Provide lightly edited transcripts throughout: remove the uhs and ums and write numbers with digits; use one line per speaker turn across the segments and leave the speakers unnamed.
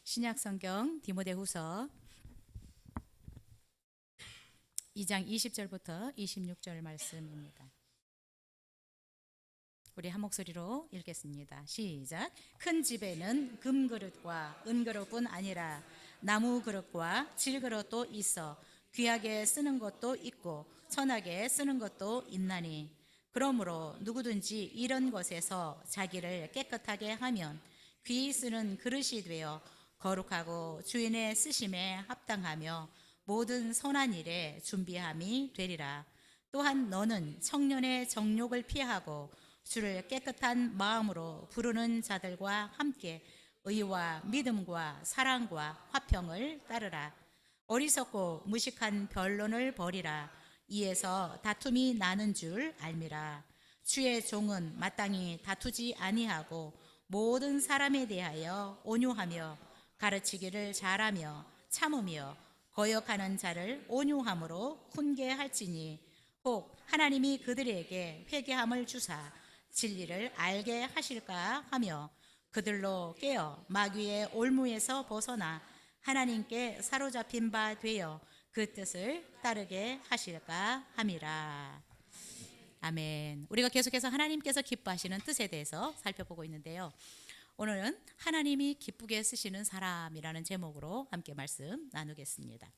신약성경 디모데후서 2장 20절부터 26절 말씀입니다. 우리 한 목소리로 읽겠습니다. 시작. 큰 집에는 금그릇과 은그릇뿐 아니라 나무 그릇과 질그릇도 있어 귀하게 쓰는 것도 있고 천하게 쓰는 것도 있나니, 그러므로 누구든지 이런 것에서 자기를 깨끗하게 하면 귀히 쓰는 그릇이 되어 거룩하고 주인의 쓰심에 합당하며 모든 선한 일에 준비함이 되리라. 또한 너는 청년의 정욕을 피하고 주를 깨끗한 마음으로 부르는 자들과 함께 의와 믿음과 사랑과 화평을 따르라. 어리석고 무식한 변론을 버리라. 이에서 다툼이 나는 줄 알미라. 주의 종은 마땅히 다투지 아니하고 모든 사람에 대하여 온유하며 가르치기를 잘하며 참으며 거역하는 자를 온유함으로 훈계할지니, 혹 하나님이 그들에게 회개함을 주사 진리를 알게 하실까 하며 그들로 깨어 마귀의 올무에서 벗어나 하나님께 사로잡힌 바 되어 그 뜻을 따르게 하실까 함이라. 아멘. 우리가 계속해서 하나님께서 기뻐하시는 뜻에 대해서 살펴보고 있는데요, 오늘은 하나님이 기쁘게 쓰시는 사람이라는 제목으로 함께 말씀 나누겠습니다.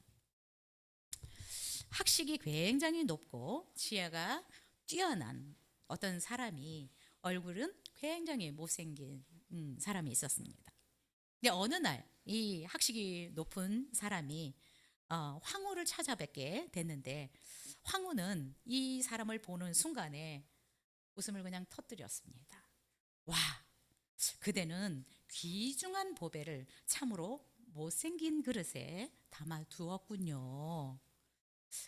학식이 굉장히 높고 지혜가 뛰어난 어떤 사람이, 얼굴은 굉장히 못생긴 사람이 있었습니다. 근데 어느 날 이 학식이 높은 사람이 황후를 찾아뵙게 됐는데, 황후는 이 사람을 보는 순간에 웃음을 그냥 터뜨렸습니다. 와, 그대는 귀중한 보배를 참으로 못생긴 그릇에 담아 두었군요.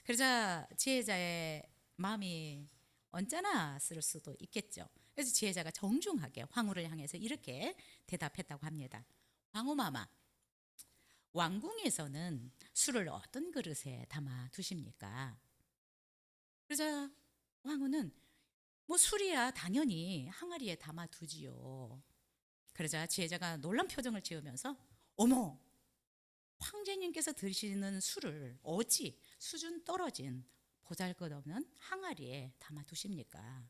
그러자 지혜자의 마음이 언짢았을 수도 있겠죠. 그래서 지혜자가 정중하게 황후를 향해서 이렇게 대답했다고 합니다. 황후마마, 왕궁에서는 술을 어떤 그릇에 담아 두십니까? 그러자 왕후는 뭐 술이야 당연히 항아리에 담아 두지요. 그러자 지혜자가 놀란 표정을 지으면서, 어머, 황제님께서 드시는 술을 어찌 수준 떨어진 보잘것없는 항아리에 담아 두십니까?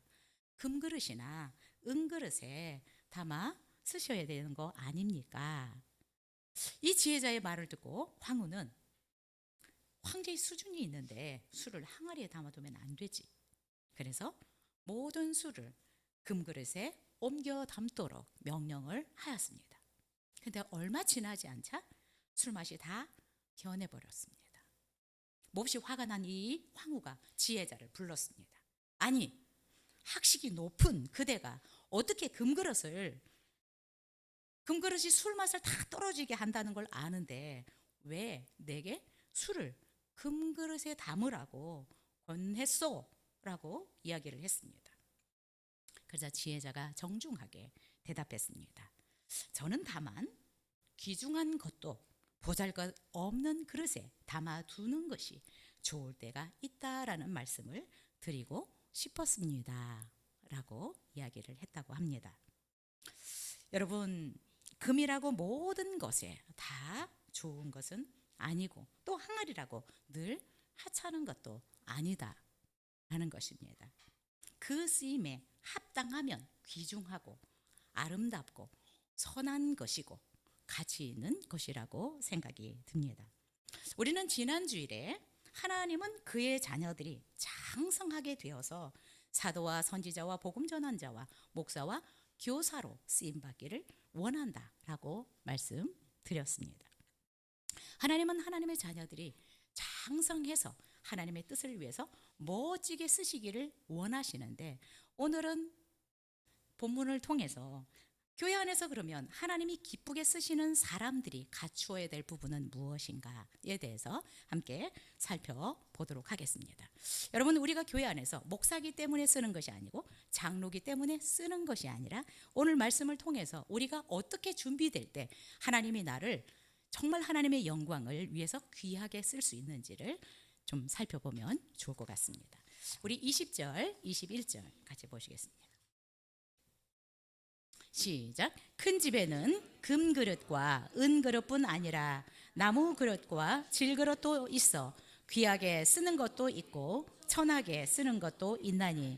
금그릇이나 은그릇에 담아 쓰셔야 되는 거 아닙니까? 이 지혜자의 말을 듣고 황후는, 황제의 수준이 있는데 술을 항아리에 담아두면 안 되지. 그래서 모든 술을 금그릇에 옮겨 담도록 명령을 하였습니다. 근데 얼마 지나지 않자 술맛이 다 변해버렸습니다. 몹시 화가 난 이 황후가 지혜자를 불렀습니다. 아니, 학식이 높은 그대가 어떻게 금그릇이 술맛을 다 떨어지게 한다는 걸 아는데 왜 내게 술을 금그릇에 담으라고 권했소? 라고 이야기를 했습니다. 그러자 지혜자가 정중하게 대답했습니다. 저는 다만 귀중한 것도 보잘것 없는 그릇에 담아두는 것이 좋을 때가 있다라는 말씀을 드리고 싶었습니다. 라고 이야기를 했다고 합니다. 여러분, 금이라고 모든 것에 다 좋은 것은 아니고, 또 항아리라고 늘 하찮은 것도 아니다 라는 것입니다. 그 쓰임에 합당하면 귀중하고 아름답고 선한 것이고 가치 있는 것이라고 생각이 듭니다. 우리는 지난 주일에 하나님은 그의 자녀들이 장성하게 되어서 사도와 선지자와 복음 전환자와 목사와 교사로 쓰임 받기를 원한다라고 말씀드렸습니다. 하나님은 하나님의 자녀들이 장성해서 하나님의 뜻을 위해서 멋지게 쓰시기를 원하시는데, 오늘은 본문을 통해서 교회 안에서 그러면 하나님이 기쁘게 쓰시는 사람들이 갖추어야 될 부분은 무엇인가에 대해서 함께 살펴보도록 하겠습니다. 여러분, 우리가 교회 안에서 목사기 때문에 쓰는 것이 아니고 장로기 때문에 쓰는 것이 아니라, 오늘 말씀을 통해서 우리가 어떻게 준비될 때 하나님이 나를 정말 하나님의 영광을 위해서 귀하게 쓸 수 있는지를 좀 살펴보면 좋을 것 같습니다. 우리 20절, 21절 같이 보시겠습니다. 시작. 큰 집에는 금그릇과 은그릇뿐 아니라 나무 그릇과 질그릇도 있어 귀하게 쓰는 것도 있고 천하게 쓰는 것도 있나니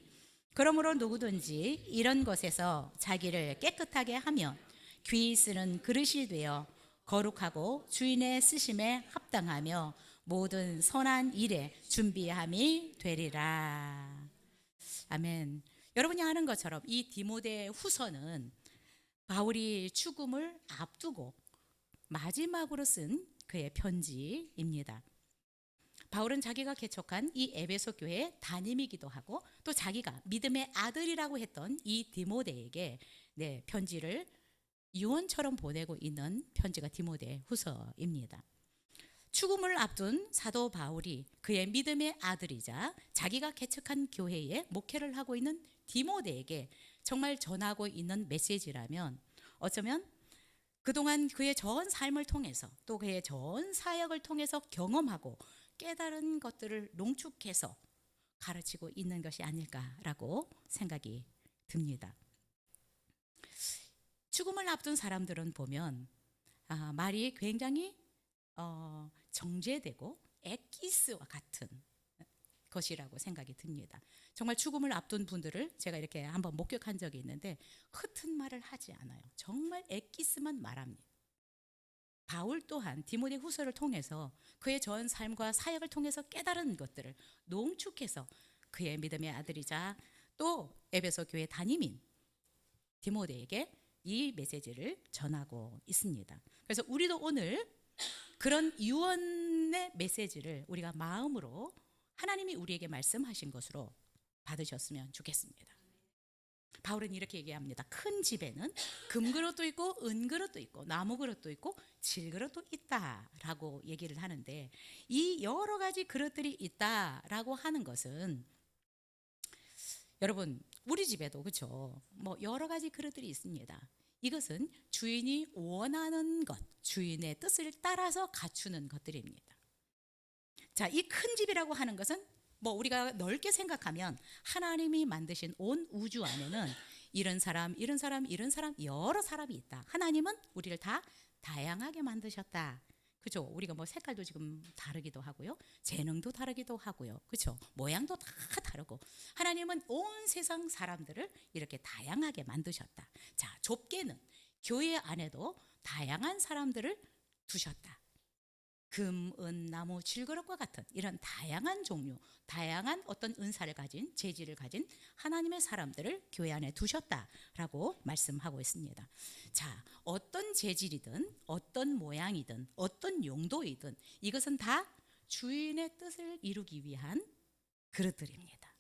그러므로 누구든지 이런 것에서 자기를 깨끗하게 하면 귀히 쓰는 그릇이 되어 거룩하고 주인의 쓰심에 합당하며 모든 선한 일에 준비함이 되리라. 아멘. 여러분이 아는 것처럼 이 디모데 후서는 바울이 죽음을 앞두고 마지막으로 쓴 그의 편지입니다. 바울은 자기가 개척한 이 에베소 교회의 담임이기도 하고 또 자기가 믿음의 아들이라고 했던 이 디모데에게 편지를 유언처럼 보내고 있는 편지가 디모데 후서입니다. 죽음을 앞둔 사도 바울이 그의 믿음의 아들이자 자기가 개척한 교회에 목회를 하고 있는 디모데에게 정말 전하고 있는 메시지라면 어쩌면 그동안 그의 전 삶을 통해서 또 그의 전 사역을 통해서 경험하고 깨달은 것들을 농축해서 가르치고 있는 것이 아닐까라고 생각이 듭니다. 죽음을 앞둔 사람들은 보면 말이 굉장히 정제되고 엑기스와 같은 것이라고 생각이 듭니다. 정말 죽음을 앞둔 분들을 제가 이렇게 한번 목격한 적이 있는데 흩은 말을 하지 않아요. 정말 엑기스만 말합니다. 바울 또한 디모데 후서를 통해서 그의 전 삶과 사역을 통해서 깨달은 것들을 농축해서 그의 믿음의 아들이자 또 에베소 교회 담임인 디모데에게 이 메시지를 전하고 있습니다. 그래서 우리도 오늘 그런 유언의 메시지를 우리가 마음으로 하나님이 우리에게 말씀하신 것으로 받으셨으면 좋겠습니다. 바울은 이렇게 얘기합니다. 큰 집에는 금그릇도 있고 은그릇도 있고 나무그릇도 있고 질그릇도 있다라고 얘기를 하는데 이 여러 가지 그릇들이 있다라고 하는 것은 여러분 우리 집에도 그렇죠. 뭐 여러 가지 그릇들이 있습니다. 이것은 주인이 원하는 것, 주인의 뜻을 따라서 갖추는 것들입니다. 자, 이 큰 집이라고 하는 것은 뭐 우리가 넓게 생각하면 하나님이 만드신 온 우주 안에는 이런 사람, 이런 사람, 이런 사람 여러 사람이 있다. 하나님은 우리를 다 다양하게 만드셨다. 그죠? 우리가 뭐 색깔도 지금 다르기도 하고요. 재능도 다르기도 하고요. 그죠? 모양도 다 다르고. 하나님은 온 세상 사람들을 이렇게 다양하게 만드셨다. 자, 좁게는 교회 안에도 다양한 사람들을 두셨다. 금, 은, 나무, 질그릇과 같은 이런 다양한 종류, 다양한 어떤 은사를 가진, 재질을 가진 하나님의 사람들을 교회 안에 두셨다라고 말씀하고 있습니다. 자, 어떤 재질이든 어떤 모양이든 어떤 용도이든 이것은 다 주인의 뜻을 이루기 위한 그릇들입니다.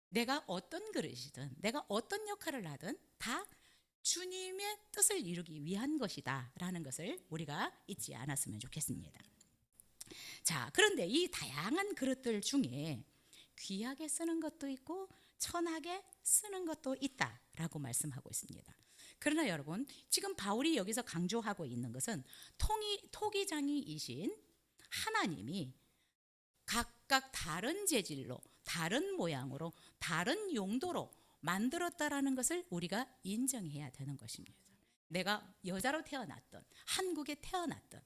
내가 어떤 그릇이든 내가 어떤 역할을 하든 다 주님의 뜻을 이루기 위한 것이다 라는 것을 우리가 잊지 않았으면 좋겠습니다. 자, 그런데 이 다양한 그릇들 중에 귀하게 쓰는 것도 있고 천하게 쓰는 것도 있다라고 말씀하고 있습니다. 그러나 여러분 지금 바울이 여기서 강조하고 있는 것은 토기장이이신 하나님이 각각 다른 재질로 다른 모양으로 다른 용도로 만들었다라는 것을 우리가 인정해야 되는 것입니다. 내가 여자로 태어났던 한국에 태어났던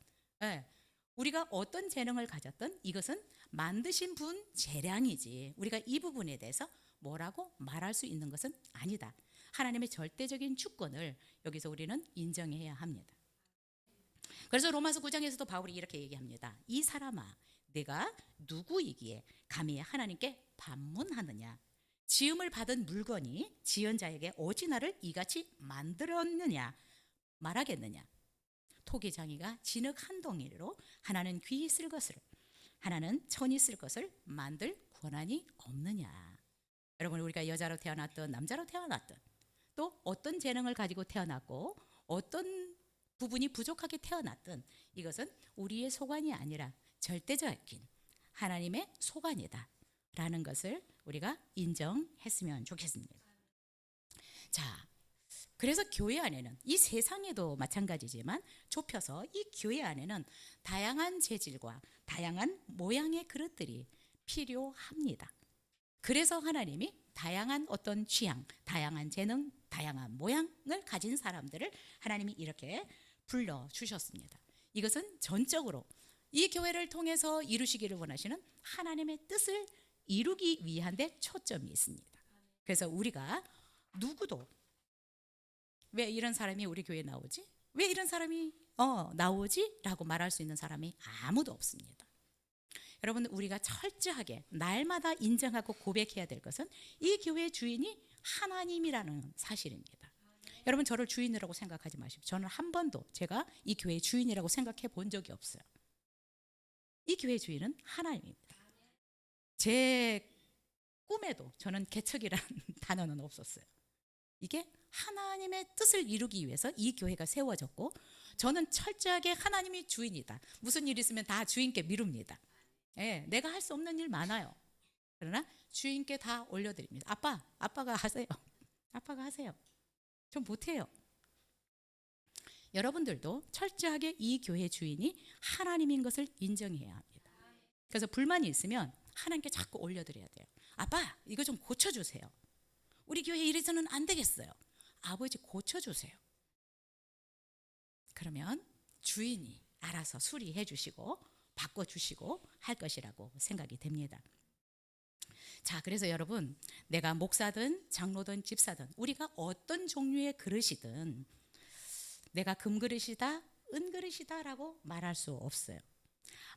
우리가 어떤 재능을 가졌던 이것은 만드신 분 재량이지 우리가 이 부분에 대해서 뭐라고 말할 수 있는 것은 아니다. 하나님의 절대적인 주권을 여기서 우리는 인정해야 합니다. 그래서 로마서 9장에서도 바울이 이렇게 얘기합니다. 이 사람아 내가 누구이기에 감히 하나님께 반문하느냐. 지음을 받은 물건이 지은 자에게 어찌 나를 이같이 만들었느냐 말하겠느냐. 토기장이가 진흙 한 덩이로 하나는 귀히 쓸 것을 하나는 천히 쓸 것을 만들 권한이 없느냐. 여러분 우리가 여자로 태어났든 남자로 태어났든 또 어떤 재능을 가지고 태어났고 어떤 부분이 부족하게 태어났든 이것은 우리의 소관이 아니라 절대적인 하나님의 소관이다 라는 것을 우리가 인정했으면 좋겠습니다. 자, 그래서 교회 안에는 이 세상에도 마찬가지지만 좁혀서 이 교회 안에는 다양한 재질과 다양한 모양의 그릇들이 필요합니다. 그래서 하나님이 다양한 어떤 취향, 다양한 재능, 다양한 모양을 가진 사람들을 하나님이 이렇게 불러주셨습니다. 이것은 전적으로 이 교회를 통해서 이루시기를 원하시는 하나님의 뜻을 이루기 위한 데 초점이 있습니다. 그래서 우리가 누구도 왜 이런 사람이 우리 교회에 나오지? 왜 이런 사람이 나오지? 라고 말할 수 있는 사람이 아무도 없습니다. 여러분, 우리가 철저하게 날마다 인정하고 고백해야 될 것은 이 교회의 주인이 하나님이라는 사실입니다. 여러분, 저를 주인이라고 생각하지 마십시오. 저는 한 번도 제가 이 교회의 주인이라고 생각해 본 적이 없어요. 이 교회의 주인은 하나님입니다. 제 꿈에도 저는 개척이라는 단어는 없었어요. 이게 하나님의 뜻을 이루기 위해서 이 교회가 세워졌고, 저는 철저하게 하나님이 주인이다. 무슨 일 있으면 다 주인께 미룹니다. 예, 내가 할 수 없는 일 많아요. 그러나 주인께 다 올려드립니다. 아빠가 하세요. 아빠가 하세요. 전 못해요. 여러분들도 철저하게 이 교회 주인이 하나님인 것을 인정해야 합니다. 그래서 불만이 있으면 하나님께 자꾸 올려드려야 돼요. 아빠, 이거 좀 고쳐주세요. 우리 교회 이래서는 안 되겠어요. 아버지, 고쳐주세요. 그러면 주인이 알아서 수리해 주시고 바꿔주시고 할 것이라고 생각이 됩니다. 자, 그래서 여러분, 내가 목사든 장로든 집사든 우리가 어떤 종류의 그릇이든 내가 금그릇이다 은그릇이다 라고 말할 수 없어요.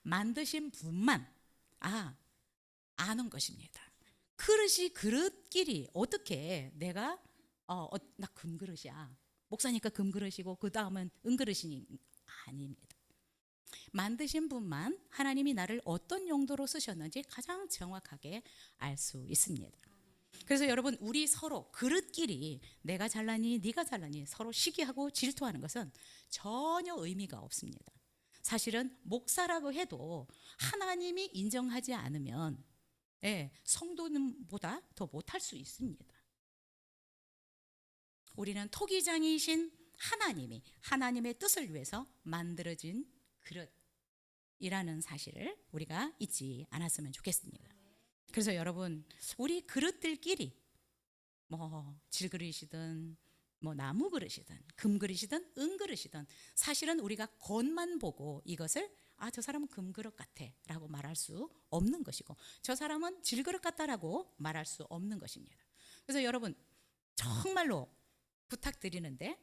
만드신 분만 아는 것입니다. 그릇끼리 어떻게 내가 나 금그릇이야, 목사니까 금그릇이고 그 다음은 은그릇이니, 아닙니다. 만드신 분만 하나님이 나를 어떤 용도로 쓰셨는지 가장 정확하게 알 수 있습니다. 그래서 여러분, 우리 서로 그릇끼리 내가 잘나니 네가 잘나니 서로 시기하고 질투하는 것은 전혀 의미가 없습니다. 사실은 목사라고 해도 하나님이 인정하지 않으면 성도는보다 더 못할 수 있습니다. 우리는 토기장이신 하나님이 하나님의 뜻을 위해서 만들어진 그릇이라는 사실을 우리가 잊지 않았으면 좋겠습니다. 그래서 여러분, 우리 그릇들끼리 질그릇이든 나무 그릇이든 금그릇이든 은그릇이든 사실은 우리가 겉만 보고 이것을 저 사람은 금그릇 같아 라고 말할 수 없는 것이고, 저 사람은 질그릇 같다라고 말할 수 없는 것입니다. 그래서 여러분, 정말로 부탁드리는데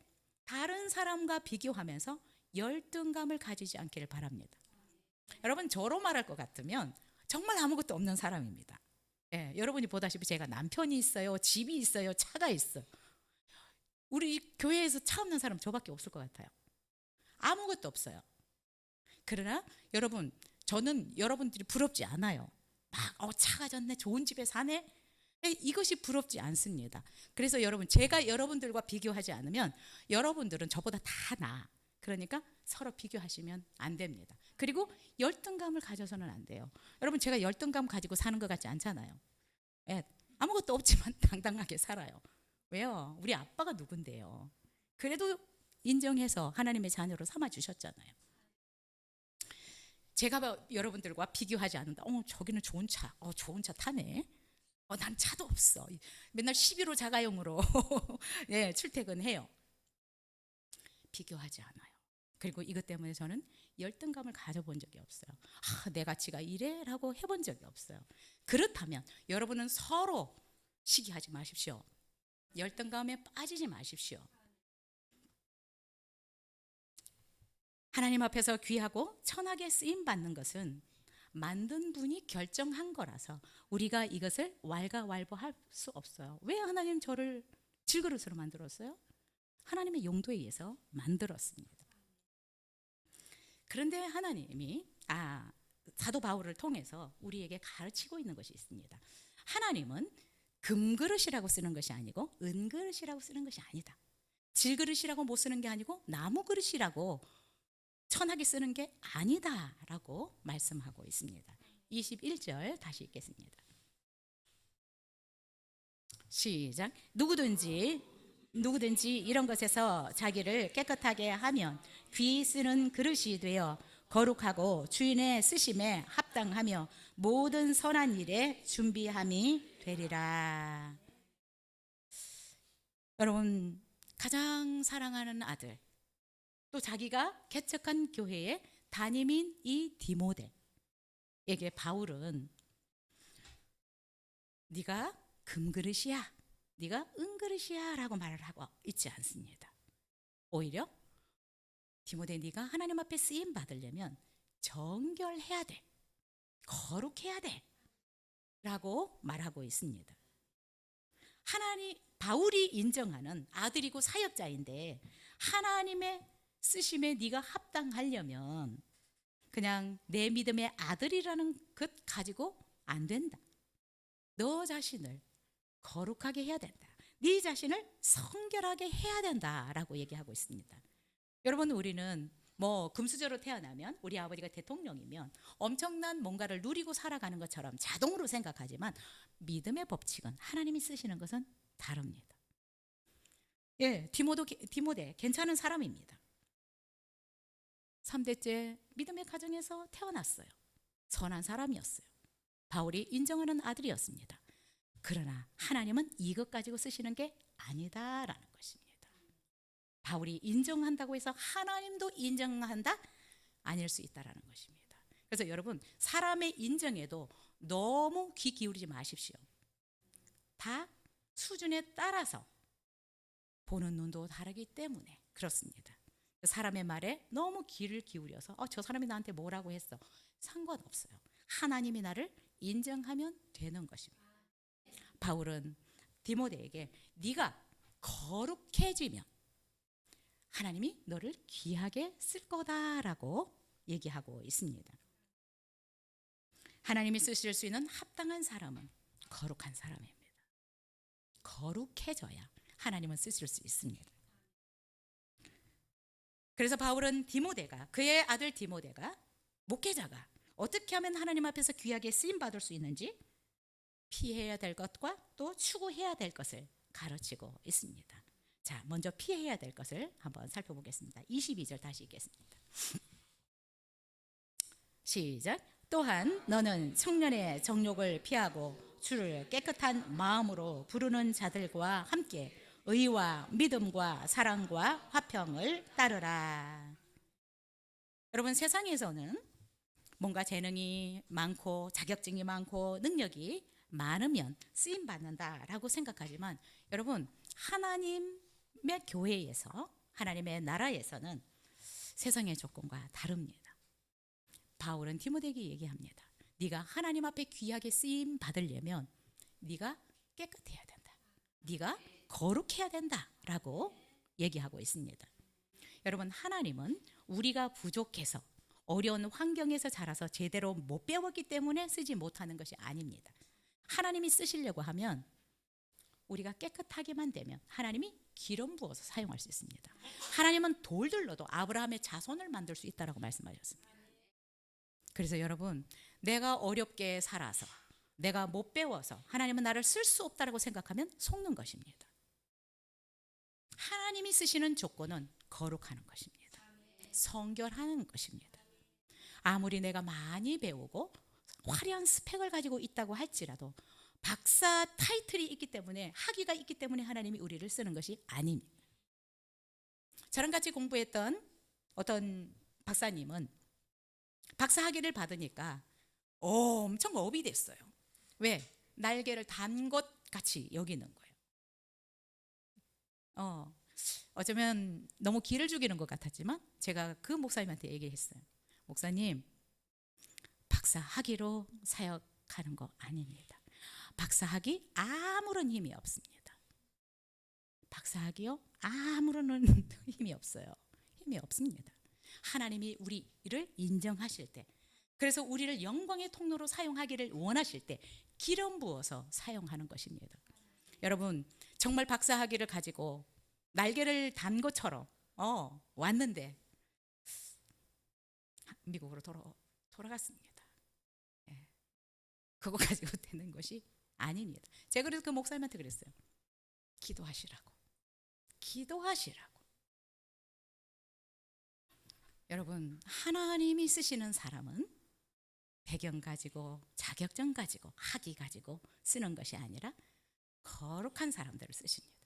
다른 사람과 비교하면서 열등감을 가지지 않기를 바랍니다. 여러분, 저로 말할 것 같으면 정말 아무것도 없는 사람입니다. 여러분이 보다시피 제가 남편이 있어요, 집이 있어요, 차가 있어요. 우리 교회에서 차 없는 사람 저밖에 없을 것 같아요. 아무것도 없어요. 그러나 여러분, 저는 여러분들이 부럽지 않아요. 막 차가 좋네, 좋은 집에 사네, 이것이 부럽지 않습니다. 그래서 여러분, 제가 여러분들과 비교하지 않으면 여러분들은 저보다 다 나아. 그러니까 서로 비교하시면 안 됩니다. 그리고 열등감을 가져서는 안 돼요. 여러분, 제가 열등감 가지고 사는 것 같지 않잖아요. 아무것도 없지만 당당하게 살아요. 왜요? 우리 아빠가 누군데요? 그래도 인정해서 하나님의 자녀로 삼아주셨잖아요. 제가 여러분들과 비교하지 않는다. 저기는 좋은 차 타네. 난 차도 없어. 맨날 11호 자가용으로 출퇴근해요. 비교하지 않아요. 그리고 이것 때문에 저는 열등감을 가져본 적이 없어요. 내 가치가 이래라고 해본 적이 없어요. 그렇다면 여러분은 서로 시기하지 마십시오. 열등감에 빠지지 마십시오. 하나님 앞에서 귀하고 천하게 쓰임 받는 것은 만든 분이 결정한 거라서 우리가 이것을 왈가왈부할 수 없어요. 왜 하나님 저를 질그릇으로 만들었어요? 하나님의 용도에 의해서 만들었습니다. 그런데 하나님이 사도 바울을 통해서 우리에게 가르치고 있는 것이 있습니다. 하나님은 금그릇이라고 쓰는 것이 아니고 은그릇이라고 쓰는 것이 아니다. 질그릇이라고 못 쓰는 게 아니고 나무그릇이라고 천하게 쓰는 게 아니다라고 말씀하고 있습니다. 21절 다시 읽겠습니다. 시작. 누구든지 이런 것에서 자기를 깨끗하게 하면 귀 쓰는 그릇이 되어 거룩하고 주인의 쓰심에 합당하며 모든 선한 일에 준비함이 되리라. 여러분, 가장 사랑하는 아들, 또 자기가 개척한 교회의 담임인 이 디모데에게 바울은 네가 금그릇이야, 네가 은그릇이야 라고 말을 하고 있지 않습니다. 오히려 디모데, 네가 하나님 앞에 쓰임 받으려면 정결해야 돼, 거룩해야 돼 라고 말하고 있습니다. 바울이 인정하는 아들이고 사역자인데 하나님의 쓰심에 네가 합당하려면 그냥 내 믿음의 아들이라는 것 가지고 안 된다. 너 자신을 거룩하게 해야 된다. 네 자신을 성결하게 해야 된다라고 얘기하고 있습니다. 여러분, 우리는 금수저로 태어나면 우리 아버지가 대통령이면 엄청난 뭔가를 누리고 살아가는 것처럼 자동으로 생각하지만 믿음의 법칙은 하나님이 쓰시는 것은 다릅니다. 예, 디모데 괜찮은 사람입니다. 3대째 믿음의 가정에서 태어났어요. 선한 사람이었어요. 바울이 인정하는 아들이었습니다. 그러나 하나님은 이것 가지고 쓰시는 게 아니다라는 것입니다. 바울이 인정한다고 해서 하나님도 인정한다? 아닐 수 있다라는 것입니다. 그래서 여러분, 사람의 인정에도 너무 귀 기울이지 마십시오. 다 수준에 따라서 보는 눈도 다르기 때문에 그렇습니다. 사람의 말에 너무 귀를 기울여서 저 사람이 나한테 뭐라고 했어, 상관없어요. 하나님이 나를 인정하면 되는 것입니다. 바울은 디모데에게 네가 거룩해지면 하나님이 너를 귀하게 쓸 거다라고 얘기하고 있습니다. 하나님이 쓰실 수 있는 합당한 사람은 거룩한 사람입니다. 거룩해져야 하나님은 쓰실 수 있습니다. 그래서 바울은 그의 아들 디모데가, 목회자가 어떻게 하면 하나님 앞에서 귀하게 쓰임받을 수 있는지 피해야 될 것과 또 추구해야 될 것을 가르치고 있습니다. 자, 먼저 피해야 될 것을 한번 살펴보겠습니다. 22절 다시 읽겠습니다. 시작. 또한 너는 청년의 정욕을 피하고 주를 깨끗한 마음으로 부르는 자들과 함께 의와 믿음과 사랑과 화평을 따르라. 여러분, 세상에서는 뭔가 재능이 많고 자격증이 많고 능력이 많으면 쓰임 받는다라고 생각하지만 여러분, 하나님의 교회에서, 하나님의 나라에서는 세상의 조건과 다릅니다. 바울은 디모데에게 얘기합니다. 네가 하나님 앞에 귀하게 쓰임 받으려면 네가 깨끗해야 된다. 네가 거룩해야 된다라고 얘기하고 있습니다. 여러분, 하나님은 우리가 부족해서 어려운 환경에서 자라서 제대로 못 배웠기 때문에 쓰지 못하는 것이 아닙니다. 하나님이 쓰시려고 하면 우리가 깨끗하게만 되면 하나님이 기름 부어서 사용할 수 있습니다. 하나님은 돌들로도 아브라함의 자손을 만들 수 있다라고 말씀하셨습니다. 그래서 여러분, 내가 어렵게 살아서 내가 못 배워서 하나님은 나를 쓸 수 없다라고 생각하면 속는 것입니다. 하나님이 쓰시는 조건은 거룩하는 것입니다. 성결하는 것입니다. 아무리 내가 많이 배우고 화려한 스펙을 가지고 있다고 할지라도 박사 타이틀이 있기 때문에, 학위가 있기 때문에 하나님이 우리를 쓰는 것이 아닙니다. 저랑 같이 공부했던 어떤 박사님은 박사 학위를 받으니까 엄청 업이 됐어요. 왜? 날개를 단 것 같이 여기는 거예요. 어쩌면 너무 기를 죽이는 것 같았지만 제가 그 목사님한테 얘기했어요. 목사님, 박사 학위로 사역하는 거 아닙니다. 박사 학위 아무런 힘이 없습니다. 박사 학위요? 아무런 힘이 없어요. 힘이 없습니다. 하나님이 우리를 인정하실 때, 그래서 우리를 영광의 통로로 사용하기를 원하실 때 기름 부어서 사용하는 것입니다. 여러분, 정말 박사 학위를 가지고 날개를 단 것처럼 왔는데 미국으로 돌아갔습니다. 예. 그거 가지고 되는 것이 아닙니다. 제가 그래서 그 목사님한테 그랬어요. 기도하시라고. 여러분, 하나님이 쓰시는 사람은 배경 가지고 자격증 가지고 학위 가지고 쓰는 것이 아니라 거룩한 사람들을 쓰십니다.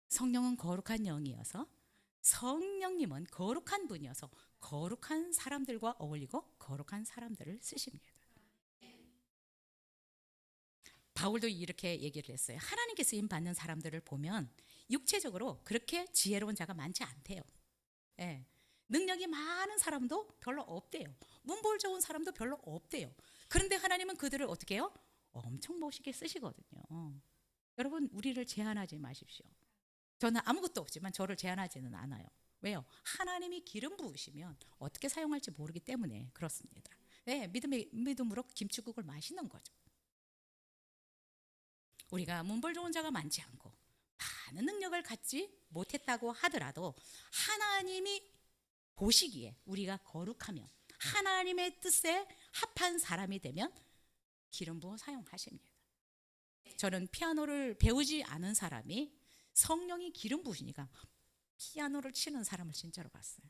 성령은 거룩한 영이어서 성령님은 거룩한 분이어서 거룩한 사람들과 어울리고 거룩한 사람들을 쓰십니다. 바울도 이렇게 얘기를 했어요. 하나님께 쓰임 받는 사람들을 보면 육체적으로 그렇게 지혜로운 자가 많지 않대요. 예. 능력이 많은 사람도 별로 없대요. 문볼 좋은 사람도 별로 없대요. 그런데 하나님은 그들을 어떻게 해요? 엄청 멋있게 쓰시거든요. 여러분, 우리를 제한하지 마십시오. 저는 아무것도 없지만 저를 제한하지는 않아요. 왜요? 하나님이 기름 부으시면 어떻게 사용할지 모르기 때문에 그렇습니다. 네, 믿음으로 김치국을 마시는 거죠. 우리가 문벌 좋은 자가 많지 않고 많은 능력을 갖지 못했다고 하더라도 하나님이 보시기에 우리가 거룩하면 하나님의 뜻에 합한 사람이 되면 기름 부어 사용하십니다. 저는 피아노를 배우지 않은 사람이 성령이 기름 부으시니까 피아노를 치는 사람을 진짜로 봤어요.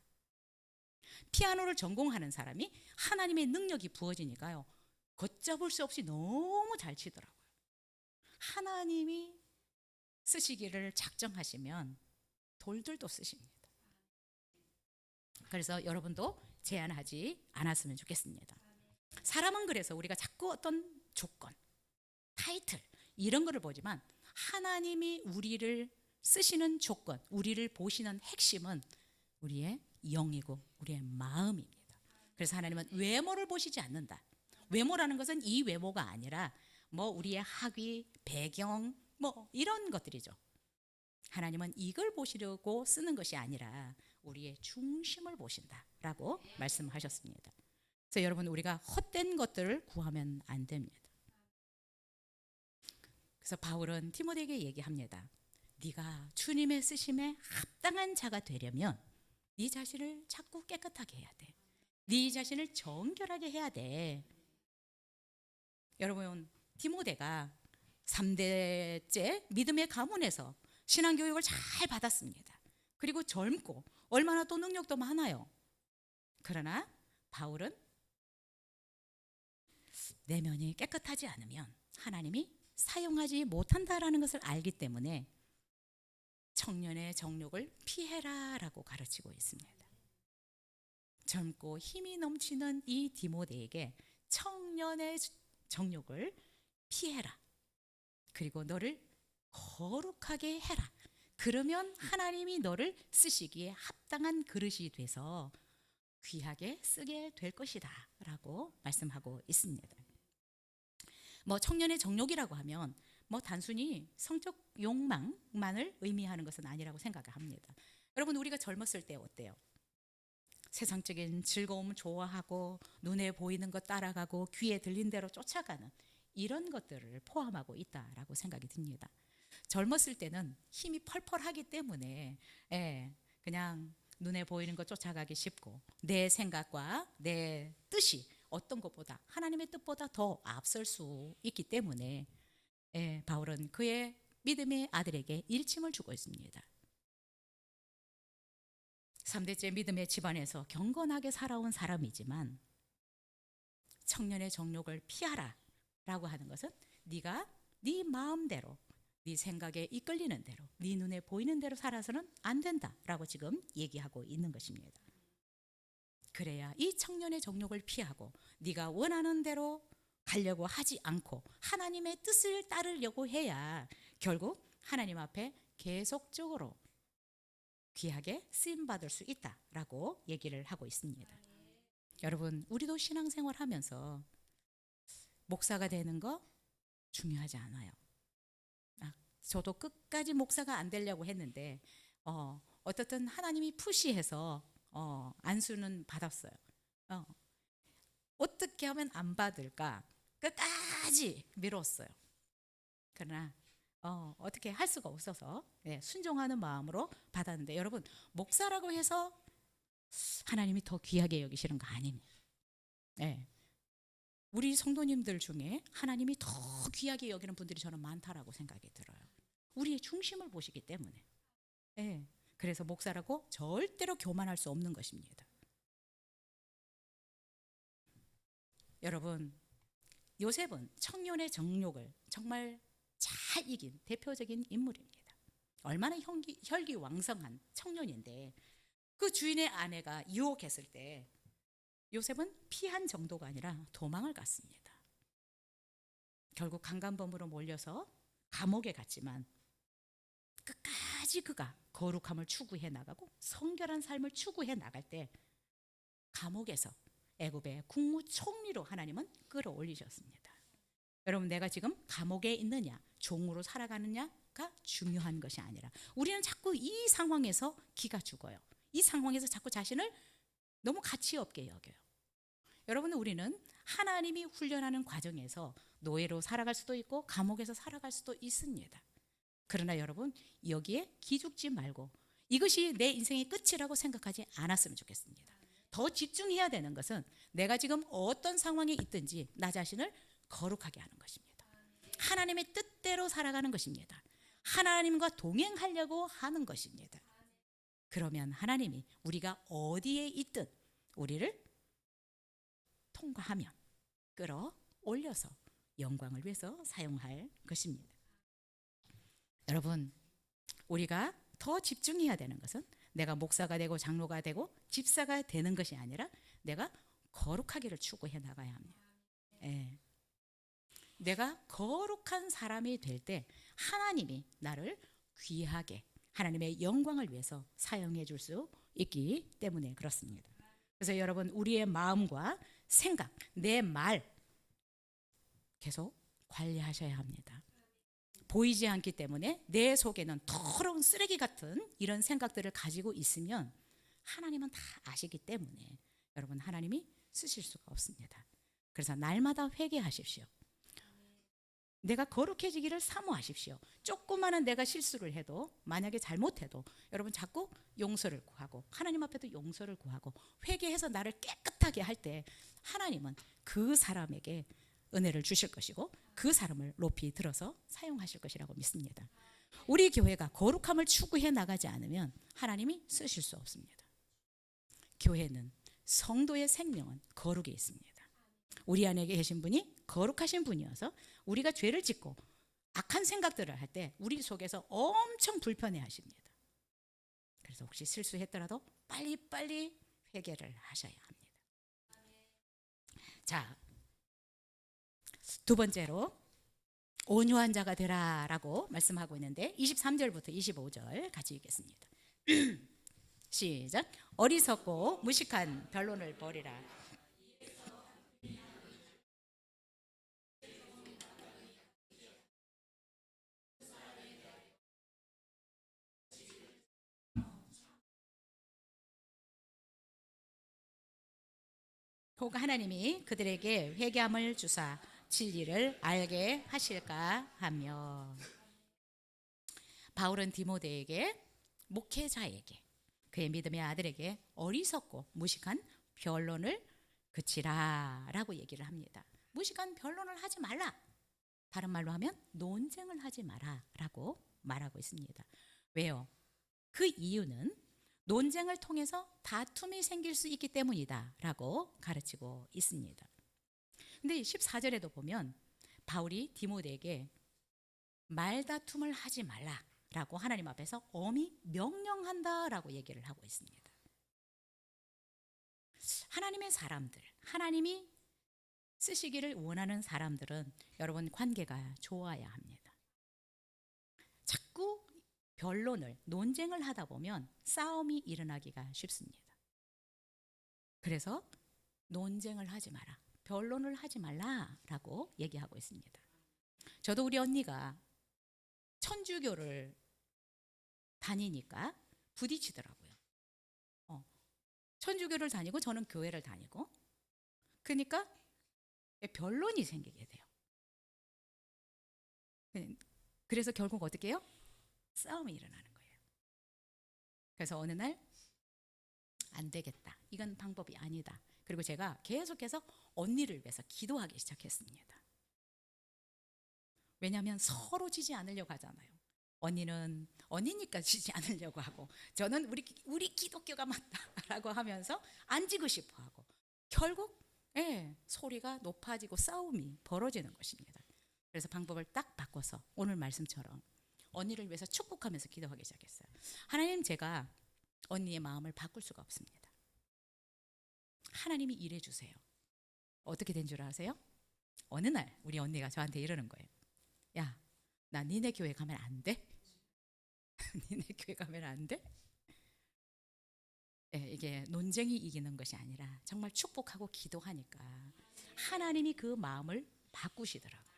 피아노를 전공하는 사람이 하나님의 능력이 부어지니까요, 걷잡을 수 없이 너무 잘 치더라고요. 하나님이 쓰시기를 작정하시면 돌들도 쓰십니다. 그래서 여러분도 제한하지 않았으면 좋겠습니다. 사람은 그래서 우리가 자꾸 어떤 조건, 타이틀 이런 거를 보지만 하나님이 우리를 쓰시는 조건, 우리를 보시는 핵심은 우리의 영이고 우리의 마음입니다. 그래서 하나님은 외모를 보시지 않는다. 외모라는 것은 이 외모가 아니라 뭐 우리의 학위, 배경 뭐 이런 것들이죠. 하나님은 이걸 보시려고 쓰는 것이 아니라 우리의 중심을 보신다라고 말씀하셨습니다. 그래서 여러분, 우리가 헛된 것들을 구하면 안 됩니다. 그래서 바울은 디모데에게 얘기합니다. 네가 주님의 쓰심에 합당한 자가 되려면 네 자신을 자꾸 깨끗하게 해야 돼. 네 자신을 정결하게 해야 돼. 여러분, 디모데가 3대째 믿음의 가문에서 신앙교육을 잘 받았습니다. 그리고 젊고 얼마나 또 능력도 많아요. 그러나 바울은 내면이 깨끗하지 않으면 하나님이 사용하지 못한다라는 것을 알기 때문에 청년의 정욕을 피해라라고 가르치고 있습니다. 젊고 힘이 넘치는 이 디모데에게 청년의 정욕을 피해라. 그리고 너를 거룩하게 해라. 그러면 하나님이 너를 쓰시기에 합당한 그릇이 돼서 귀하게 쓰게 될 것이다 라고 말씀하고 있습니다. 뭐 청년의 정욕이라고 하면 뭐 단순히 성적 욕망만을 의미하는 것은 아니라고 생각을 합니다. 여러분, 우리가 젊었을 때 어때요? 세상적인 즐거움을 좋아하고 눈에 보이는 것 따라가고 귀에 들린 대로 쫓아가는 이런 것들을 포함하고 있다라고 생각이 듭니다. 젊었을 때는 힘이 펄펄하기 때문에 그냥 눈에 보이는 것 쫓아가기 쉽고 내 생각과 내 뜻이 어떤 것보다 하나님의 뜻보다 더 앞설 수 있기 때문에 바울은 그의 믿음의 아들에게 일침을 주고 있습니다. 3대째 믿음의 집안에서 경건하게 살아온 사람이지만 청년의 정욕을 피하라 라고 하는 것은 네가 네 마음대로 네 생각에 이끌리는 대로 네 눈에 보이는 대로 살아서는 안 된다라고 지금 얘기하고 있는 것입니다. 그래야 이 청년의 정욕을 피하고 네가 원하는 대로 가려고 하지 않고 하나님의 뜻을 따르려고 해야 결국 하나님 앞에 계속적으로 귀하게 쓰임받을 수 있다라고 얘기를 하고 있습니다. 여러분, 우리도 신앙생활 하면서 목사가 되는 거 중요하지 않아요. 저도 끝까지 목사가 안 되려고 했는데 어떻든 하나님이 푸시해서 안수는 받았어요. 어떻게 하면 안 받을까 끝까지 미뤘어요. 그러나 어떻게 할 수가 없어서 순종하는 마음으로 받았는데, 여러분, 목사라고 해서 하나님이 더 귀하게 여기시는 거 아닙니다. 우리 성도님들 중에 하나님이 더 귀하게 여기는 분들이 저는 많다라고 생각이 들어요. 우리의 중심을 보시기 때문에. 그래서 목사라고 절대로 교만할 수 없는 것입니다. 여러분, 요셉은 청년의 정욕을 정말 잘 이긴 대표적인 인물입니다. 얼마나 혈기왕성한 청년인데 그 주인의 아내가 유혹했을 때 요셉은 피한 정도가 아니라 도망을 갔습니다. 결국 강간범으로 몰려서 감옥에 갔지만 끝까지 그가 거룩함을 추구해 나가고 성결한 삶을 추구해 나갈 때 감옥에서 애굽의 국무총리로 하나님은 끌어올리셨습니다. 여러분, 내가 지금 감옥에 있느냐 종으로 살아가느냐가 중요한 것이 아니라 우리는 자꾸 이 상황에서 기가 죽어요. 이 상황에서 자꾸 자신을 너무 가치 없게 여겨요. 여러분, 우리는 하나님이 훈련하는 과정에서 노예로 살아갈 수도 있고 감옥에서 살아갈 수도 있습니다. 그러나 여러분, 여기에 기죽지 말고 이것이 내 인생의 끝이라고 생각하지 않았으면 좋겠습니다. 더 집중해야 되는 것은 내가 지금 어떤 상황에 있든지 나 자신을 거룩하게 하는 것입니다. 하나님의 뜻대로 살아가는 것입니다. 하나님과 동행하려고 하는 것입니다. 그러면 하나님이 우리가 어디에 있든 우리를 통과하면 끌어올려서 영광을 위해서 사용할 것입니다. 여러분, 우리가 더 집중해야 되는 것은 내가 목사가 되고 장로가 되고 집사가 되는 것이 아니라 내가 거룩하기를 추구해 나가야 합니다. 예. 내가 거룩한 사람이 될 때 하나님이 나를 귀하게 하나님의 영광을 위해서 사용해 줄 수 있기 때문에 그렇습니다. 그래서 여러분, 우리의 마음과 생각, 내 말 계속 관리하셔야 합니다. 보이지 않기 때문에 내 속에는 더러운 쓰레기 같은 이런 생각들을 가지고 있으면 하나님은 다 아시기 때문에 여러분, 하나님이 쓰실 수가 없습니다. 그래서 날마다 회개하십시오. 내가 거룩해지기를 사모하십시오. 조그마한 내가 실수를 해도, 만약에 잘못해도 여러분 자꾸 용서를 구하고 하나님 앞에도 용서를 구하고 회개해서 나를 깨끗하게 할 때 하나님은 그 사람에게 은혜를 주실 것이고 그 사람을 높이 들어서 사용하실 것이라고 믿습니다. 우리 교회가 거룩함을 추구해 나가지 않으면 하나님이 쓰실 수 없습니다. 교회는 성도의 생명은 거룩에 있습니다. 우리 안에 계신 분이 거룩하신 분이어서 우리가 죄를 짓고 악한 생각들을 할 때 우리 속에서 엄청 불편해 하십니다. 그래서 혹시 실수했더라도 빨리빨리 회개를 하셔야 합니다. 자, 두 번째로 온유한 자가 되라라고 말씀하고 있는데 23절부터 25절 같이 읽겠습니다. 시작. 어리석고 무식한 변론을 버리라. 혹 하나님이 그들에게 회개함을 주사 진리를 알게 하실까 하며. 바울은 디모데에게, 목회자에게, 그의 믿음의 아들에게 어리석고 무식한 변론을 그치라 라고 얘기를 합니다. 무식한 변론을 하지 말라, 다른 말로 하면 논쟁을 하지 마라 라고 말하고 있습니다. 왜요? 그 이유는 논쟁을 통해서 다툼이 생길 수 있기 때문이다 라고 가르치고 있습니다. 근데 14절에도 보면 바울이 디모데에게 말다툼을 하지 말라 라고 하나님 앞에서 엄히 명령한다 라고 얘기를 하고 있습니다. 하나님의 사람들, 하나님이 쓰시기를 원하는 사람들은 여러분 관계가 좋아야 합니다. 자꾸 변론을, 논쟁을 하다 보면 싸움이 일어나기가 쉽습니다. 그래서 논쟁을 하지 마라, 변론을 하지 말라라고 얘기하고 있습니다. 저도 우리 언니가 천주교를 다니니까 부딪히더라고요. 천주교를 다니고 저는 교회를 다니고, 그러니까 변론이 생기게 돼요. 그래서 결국 어떻게 해요? 싸움이 일어나는 거예요. 그래서 어느 날 안 되겠다, 이건 방법이 아니다. 그리고 제가 계속해서 언니를 위해서 기도하기 시작했습니다. 왜냐하면 서로 지지 않으려고 하잖아요. 언니는 언니니까 지지 않으려고 하고, 저는 우리 기독교가 맞다라고 하면서 안 지고 싶어 하고, 결국 소리가 높아지고 싸움이 벌어지는 것입니다. 그래서 방법을 딱 바꿔서 오늘 말씀처럼 언니를 위해서 축복하면서 기도하기 시작했어요. 하나님, 제가 언니의 마음을 바꿀 수가 없습니다. 하나님이 일해 주세요. 어떻게 된 줄 아세요? 어느 날 우리 언니가 저한테 이러는 거예요. 야, 나 니네 교회 가면 안 돼? 니네 교회 가면 안 돼? 예, 이게 논쟁이 이기는 것이 아니라 정말 축복하고 기도하니까 하나님이 그 마음을 바꾸시더라고요.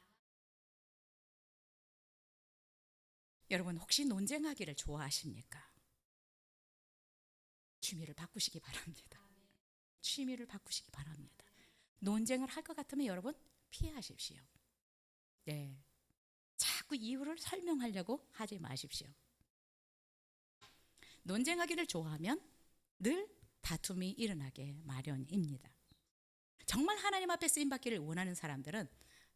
여러분, 혹시 논쟁하기를 좋아하십니까? 취미를 바꾸시기 바랍니다. 취미를 바꾸시기 바랍니다. 논쟁을 할 것 같으면 여러분 피하십시오. 네, 자꾸 이유를 설명하려고 하지 마십시오. 논쟁하기를 좋아하면 늘 다툼이 일어나게 마련입니다. 정말 하나님 앞에 쓰임받기를 원하는 사람들은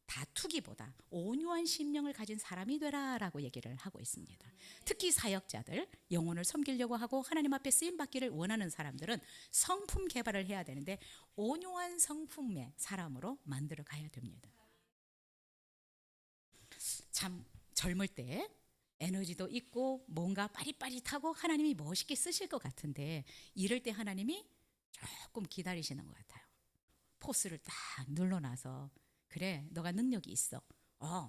다투기보다 온유한 심령을 가진 사람이 되라라고 얘기를 하고 있습니다. 특히 사역자들, 영혼을 섬기려고 하고 하나님 앞에 쓰임받기를 원하는 사람들은 성품 개발을 해야 되는데 온유한 성품의 사람으로 만들어 가야 됩니다. 참 젊을 때 에너지도 있고 뭔가 빠릿빠릿하고 하나님이 멋있게 쓰실 것 같은데 이럴 때 하나님이 조금 기다리시는 것 같아요. 포스를 딱 눌러놔서 그래, 너가 능력이 있어.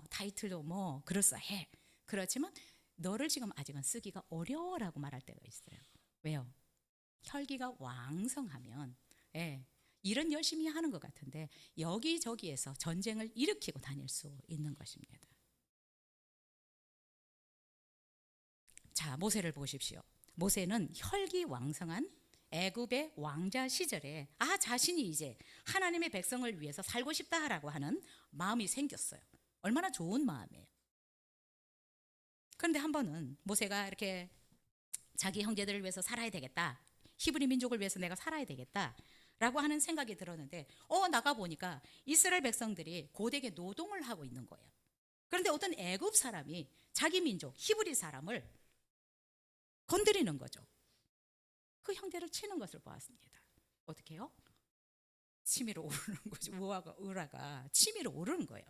타이틀도 뭐 그럴싸해. 그렇지만 너를 지금 아직은 쓰기가 어려워라고 말할 때가 있어요. 왜요? 혈기가 왕성하면 일은 열심히 하는 것 같은데 여기저기에서 전쟁을 일으키고 다닐 수 있는 것입니다. 자, 모세를 보십시오. 모세는 혈기왕성한 애굽의 왕자 시절에 자신이 이제 하나님의 백성을 위해서 살고 싶다라고 하는 마음이 생겼어요. 얼마나 좋은 마음이에요. 그런데 한 번은 모세가 이렇게 자기 형제들을 위해서 살아야 되겠다, 히브리 민족을 위해서 내가 살아야 되겠다 라고 하는 생각이 들었는데 나가보니까 이스라엘 백성들이 고되게 노동을 하고 있는 거예요. 그런데 어떤 애굽 사람이 자기 민족 히브리 사람을 건드리는 거죠. 그 형제를 치는 것을 보았습니다. 어떻게 해요? 치밀어 오르는 거죠. 우라가 치밀어 오르는 거예요.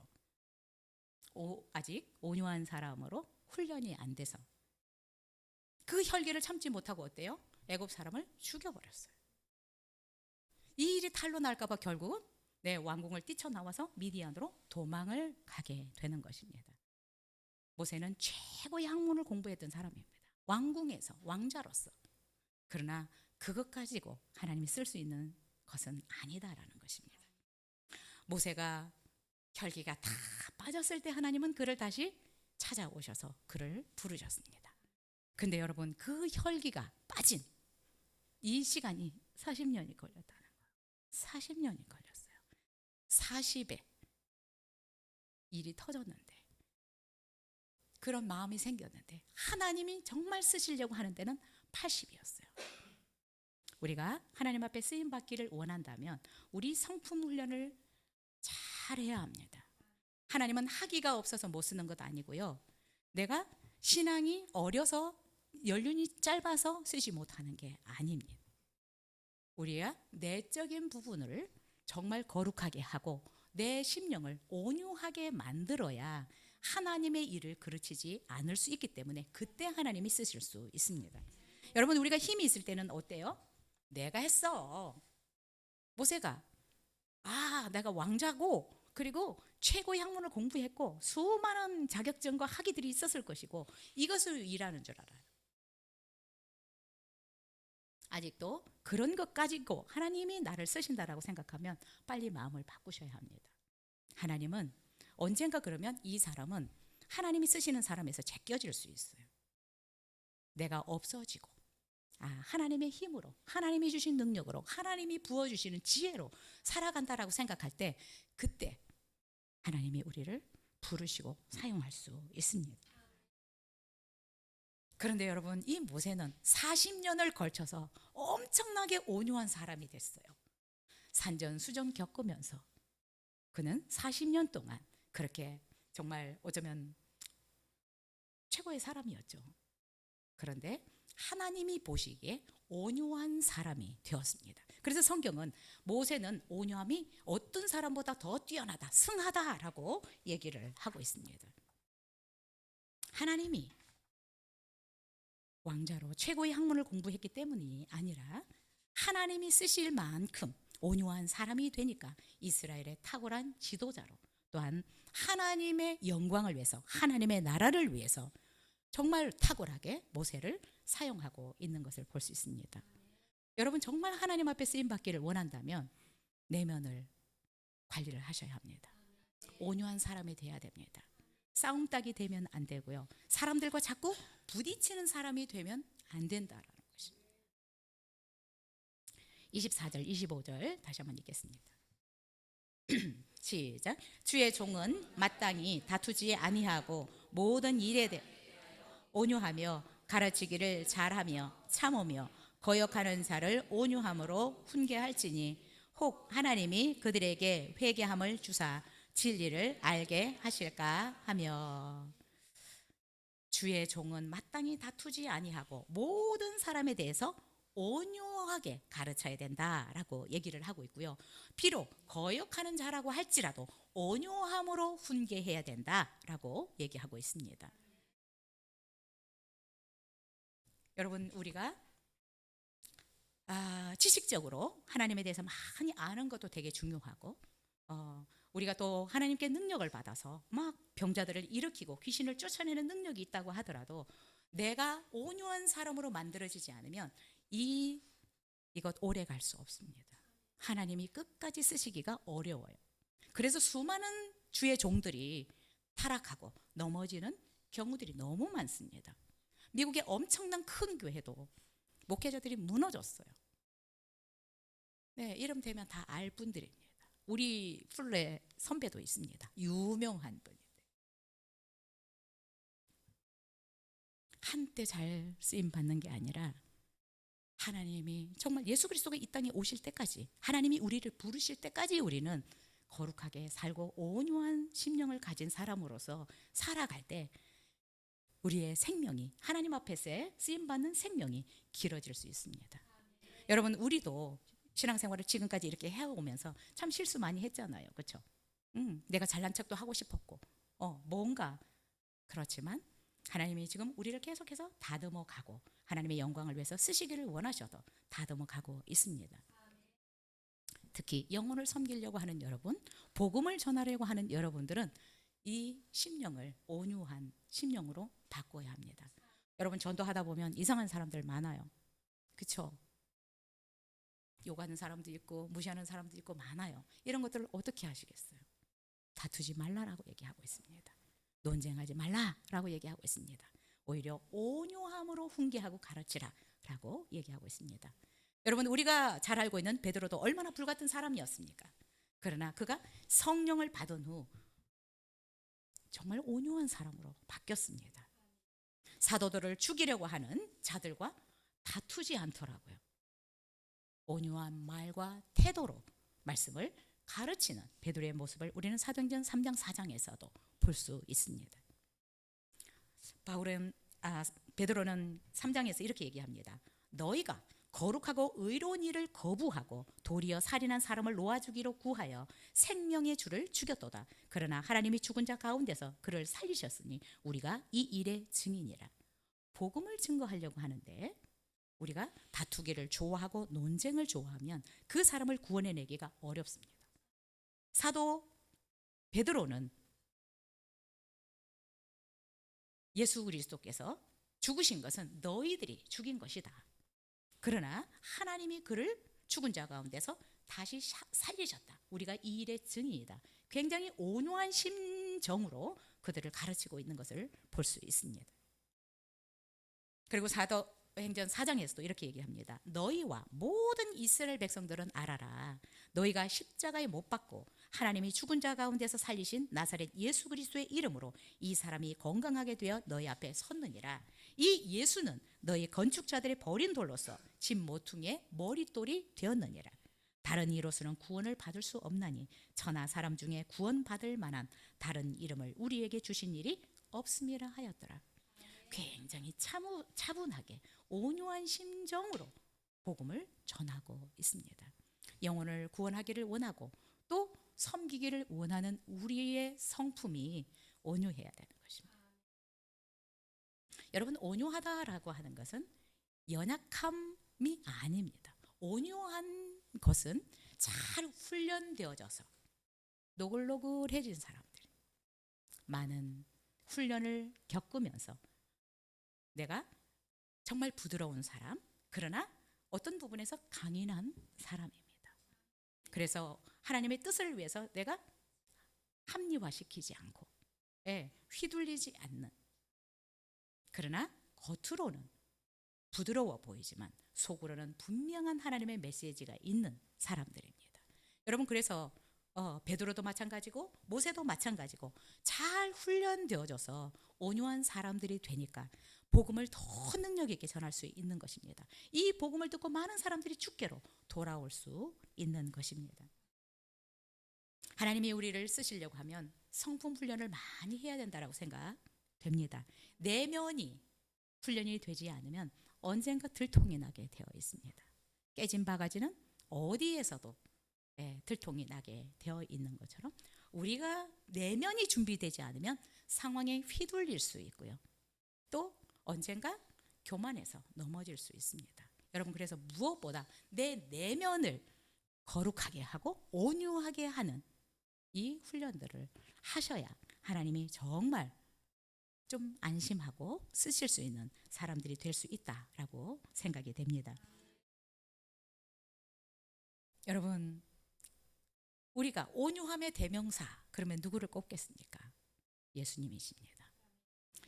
아직 온유한 사람으로 훈련이 안 돼서 그 혈기를 참지 못하고 어때요? 애굽 사람을 죽여버렸어요. 이 일이 탄로 날까봐 결국은 왕궁을 뛰쳐나와서 미디안으로 도망을 가게 되는 것입니다. 모세는 최고의 학문을 공부했던 사람입니다. 왕궁에서 왕자로서. 그러나 그것 가지고 하나님이 쓸 수 있는 것은 아니다라는 것입니다. 모세가 혈기가 다 빠졌을 때 하나님은 그를 다시 찾아오셔서 그를 부르셨습니다. 근데 여러분, 그 혈기가 빠진 이 시간이 40년이 걸렸다는 거예요. 40년이 걸렸어요. 40에 일이 터졌는데, 그런 마음이 생겼는데 하나님이 정말 쓰시려고 하는 때는 80이었어요. 우리가 하나님 앞에 쓰임 받기를 원한다면 우리 성품 훈련을 잘 해야 합니다. 하나님은 학위가 없어서 못 쓰는 것 아니고요. 내가 신앙이 어려서 연륜이 짧아서 쓰지 못하는 게 아닙니다. 우리가 내적인 부분을 정말 거룩하게 하고 내 심령을 온유하게 만들어야 하나님의 일을 그르치지 않을 수 있기 때문에 그때 하나님이 쓰실 수 있습니다. 여러분, 우리가 힘이 있을 때는 어때요? 내가 했어. 모세가 내가 왕자고 그리고 최고의 학문을 공부했고 수많은 자격증과 학위들이 있었을 것이고 이것을 일하는 줄 알아요. 아직도 그런 것 가지고 하나님이 나를 쓰신다라고 생각하면 빨리 마음을 바꾸셔야 합니다. 하나님은 언젠가 그러면 이 사람은 하나님이 쓰시는 사람에서 제껴질 수 있어요. 내가 없어지고 하나님의 힘으로, 하나님이 주신 능력으로, 하나님이 부어주시는 지혜로 살아간다라고 생각할 때 그때 하나님이 우리를 부르시고 사용할 수 있습니다. 그런데 여러분, 이 모세는 40년을 걸쳐서 엄청나게 온유한 사람이 됐어요. 산전수전 겪으면서 그는 40년 동안 그렇게 정말 어쩌면 최고의 사람이었죠. 그런데 하나님이 보시기에 온유한 사람이 되었습니다. 그래서 성경은 모세는 온유함이 어떤 사람보다 더 뛰어나다, 승하다라고 얘기를 하고 있습니다. 하나님이 왕자로 최고의 학문을 공부했기 때문이 아니라 하나님이 쓰실 만큼 온유한 사람이 되니까 이스라엘의 탁월한 지도자로, 또한 하나님의 영광을 위해서, 하나님의 나라를 위해서 정말 탁월하게 모세를 사용하고 있는 것을 볼 수 있습니다. 여러분, 정말 하나님 앞에 쓰임 받기를 원한다면 내면을 관리를 하셔야 합니다. 온유한 사람이 돼야 됩니다. 싸움닭이 되면 안 되고요. 사람들과 자꾸 부딪히는 사람이 되면 안 된다라는 것입니다. 24절, 25절 다시 한번 읽겠습니다. 시작. 주의 종은 마땅히 다투지 아니하고 모든 일에 대해 온유하며 가르치기를 잘하며 참으며 거역하는 자를 온유함으로 훈계할지니 혹 하나님이 그들에게 회개함을 주사 진리를 알게 하실까 하며, 주의 종은 마땅히 다투지 아니하고 모든 사람에 대해서 온유하게 가르쳐야 된다라고 얘기를 하고 있고요. 비록 거역하는 자라고 할지라도 온유함으로 훈계해야 된다라고 얘기하고 있습니다. 여러분, 우리가 지식적으로 하나님에 대해서 많이 아는 것도 되게 중요하고, 우리가 또 하나님께 능력을 받아서 막 병자들을 일으키고 귀신을 쫓아내는 능력이 있다고 하더라도 내가 온유한 사람으로 만들어지지 않으면 이것 오래 갈 수 없습니다. 하나님이 끝까지 쓰시기가 어려워요. 그래서 수많은 주의 종들이 타락하고 넘어지는 경우들이 너무 많습니다. 미국의 엄청난 큰 교회도 목회자들이 무너졌어요. 네, 이름 되면 다 알 분들입니다. 우리 플레 선배도 있습니다. 유명한 분인데 한때 잘 쓰임 받는 게 아니라 하나님이 정말 예수 그리스도가 이 땅에 오실 때까지, 하나님이 우리를 부르실 때까지 우리는 거룩하게 살고 온유한 심령을 가진 사람으로서 살아갈 때 우리의 생명이, 하나님 앞에서의 쓰임받는 생명이 길어질 수 있습니다. 여러분, 우리도 신앙생활을 지금까지 이렇게 해오면서 참 실수 많이 했잖아요. 그렇죠? 내가 잘난 척도 하고 싶었고 뭔가 그렇지만 하나님이 지금 우리를 계속해서 다듬어 가고 하나님의 영광을 위해서 쓰시기를 원하셔도 다듬어 가고 있습니다. 특히 영혼을 섬기려고 하는 여러분, 복음을 전하려고 하는 여러분들은 이 심령을 온유한 심령으로 바꿔야 합니다. 여러분, 전도하다 보면 이상한 사람들 많아요. 그렇죠? 욕하는 사람도 있고 무시하는 사람도 있고 많아요. 이런 것들을 어떻게 하시겠어요? 다투지 말라라고 얘기하고 있습니다. 논쟁하지 말라라고 얘기하고 있습니다. 오히려 온유함으로 훈계하고 가르치라라고 얘기하고 있습니다. 여러분, 우리가 잘 알고 있는 베드로도 얼마나 불같은 사람이었습니까? 그러나 그가 성령을 받은 후 정말 온유한 사람으로 바뀌었습니다. 사도들을 죽이려고 하는 자들과 다투지 않더라고요. 온유한 말과 태도로 말씀을 가르치는 베드로의 모습을 우리는 사도행전 3장 4장에서도 볼 수 있습니다. 베드로는 3장에서 이렇게 얘기합니다. 너희가 거룩하고 의로운 일을 거부하고 도리어 살인한 사람을 놓아주기로 구하여 생명의 주를 죽였도다. 그러나 하나님이 죽은 자 가운데서 그를 살리셨으니 우리가 이 일의 증인이라. 복음을 증거하려고 하는데 우리가 다투기를 좋아하고 논쟁을 좋아하면 그 사람을 구원해내기가 어렵습니다. 사도 베드로는 예수 그리스도께서 죽으신 것은 너희들이 죽인 것이다. 그러나 하나님이 그를 죽은 자 가운데서 다시 살리셨다. 우리가 이 일의 증인이다. 굉장히 온유한 심정으로 그들을 가르치고 있는 것을 볼 수 있습니다. 그리고 사도행전 4장에서도 이렇게 얘기합니다. 너희와 모든 이스라엘 백성들은 알아라. 너희가 십자가에 못 박고 하나님이 죽은 자 가운데서 살리신 나사렛 예수 그리스도의 이름으로 이 사람이 건강하게 되어 너희 앞에 섰느니라. 이 예수는 너희 건축자들의 버린 돌로서 집 모퉁이의 머릿돌이 되었느니라. 다른 이로서는 구원을 받을 수 없나니 천하 사람 중에 구원받을 만한 다른 이름을 우리에게 주신 일이 없음이라 하였더라. 굉장히 차분하게 온유한 심정으로 복음을 전하고 있습니다. 영혼을 구원하기를 원하고 또 섬기기를 원하는 우리의 성품이 온유해야 되는 것입니다. 여러분, 온유하다라고 하는 것은 연약함이 아닙니다. 온유한 것은 잘 훈련되어져서 노글노글해진 사람들, 많은 훈련을 겪으면서 내가 정말 부드러운 사람, 그러나 어떤 부분에서 강인한 사람입니다. 그래서 하나님의 뜻을 위해서 내가 합리화시키지 않고, 휘둘리지 않는, 그러나 겉으로는 부드러워 보이지만 속으로는 분명한 하나님의 메시지가 있는 사람들입니다. 여러분, 그래서 베드로도 마찬가지고 모세도 마찬가지고 잘 훈련되어져서 온유한 사람들이 되니까 복음을 더 능력 있게 전할 수 있는 것입니다. 이 복음을 듣고 많은 사람들이 주께로 돌아올 수 있는 것입니다. 하나님이 우리를 쓰시려고 하면 성품 훈련을 많이 해야 된다고 생각됩니다. 내면이 훈련이 되지 않으면 언젠가 들통이 나게 되어 있습니다. 깨진 바가지는 어디에서도 들통이 나게 되어 있는 것처럼 우리가 내면이 준비되지 않으면 상황에 휘둘릴 수 있고요. 또 언젠가 교만해서 넘어질 수 있습니다. 여러분, 그래서 무엇보다 내 내면을 거룩하게 하고 온유하게 하는 이 훈련들을 하셔야 하나님이 정말 좀 안심하고 쓰실 수 있는 사람들이 될 수 있다라고 생각이 됩니다. 여러분, 우리가 온유함의 대명사, 그러면 누구를 꼽겠습니까? 예수님이십니다.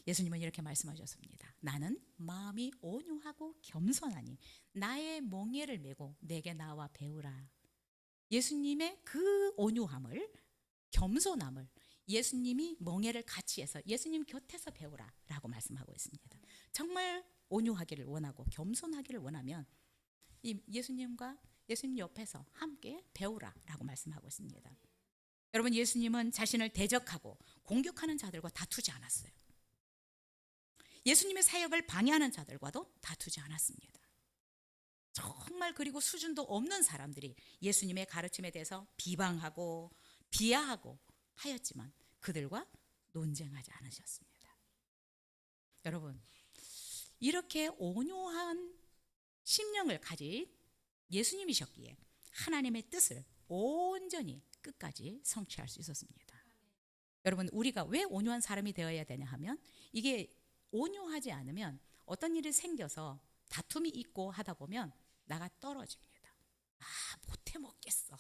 예수님은 이렇게 말씀하셨습니다. 나는 마음이 온유하고 겸손하니 나의 멍에를 메고 내게 나와 배우라. 예수님의 그 온유함을, 겸손함을 예수님이 멍에를 같이 해서 예수님 곁에서 배우라 라고 말씀하고 있습니다. 정말 온유하기를 원하고 겸손하기를 원하면 이 예수님과 예수님 옆에서 함께 배우라 라고 말씀하고 있습니다. 여러분, 예수님은 자신을 대적하고 공격하는 자들과 다투지 않았어요. 예수님의 사역을 방해하는 자들과도 다투지 않았습니다. 정말, 그리고 수준도 없는 사람들이 예수님의 가르침에 대해서 비방하고 비하하고 하였지만 그들과 논쟁하지 않으셨습니다. 여러분, 이렇게 온유한 심령을 가진 예수님이셨기에 하나님의 뜻을 온전히 끝까지 성취할 수 있었습니다. 여러분, 우리가 왜 온유한 사람이 되어야 되냐 하면, 이게 온유하지 않으면 어떤 일이 생겨서 다툼이 있고 하다 보면 나가 떨어집니다. 못해 먹겠어.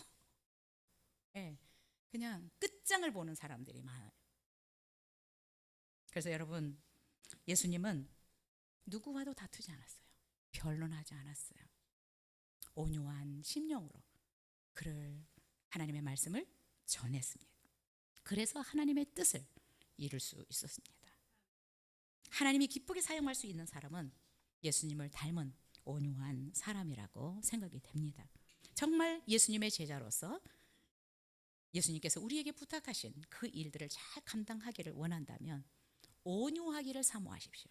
그냥 끝장을 보는 사람들이 많아요. 그래서 여러분, 예수님은 누구와도 다투지 않았어요. 변론하지 않았어요. 온유한 심령으로 그를 하나님의 말씀을 전했습니다. 그래서 하나님의 뜻을 이룰 수 있었습니다. 하나님이 기쁘게 사용할 수 있는 사람은 예수님을 닮은 온유한 사람이라고 생각이 됩니다. 정말 예수님의 제자로서 예수님께서 우리에게 부탁하신 그 일들을 잘 감당하기를 원한다면 온유하기를 사모하십시오.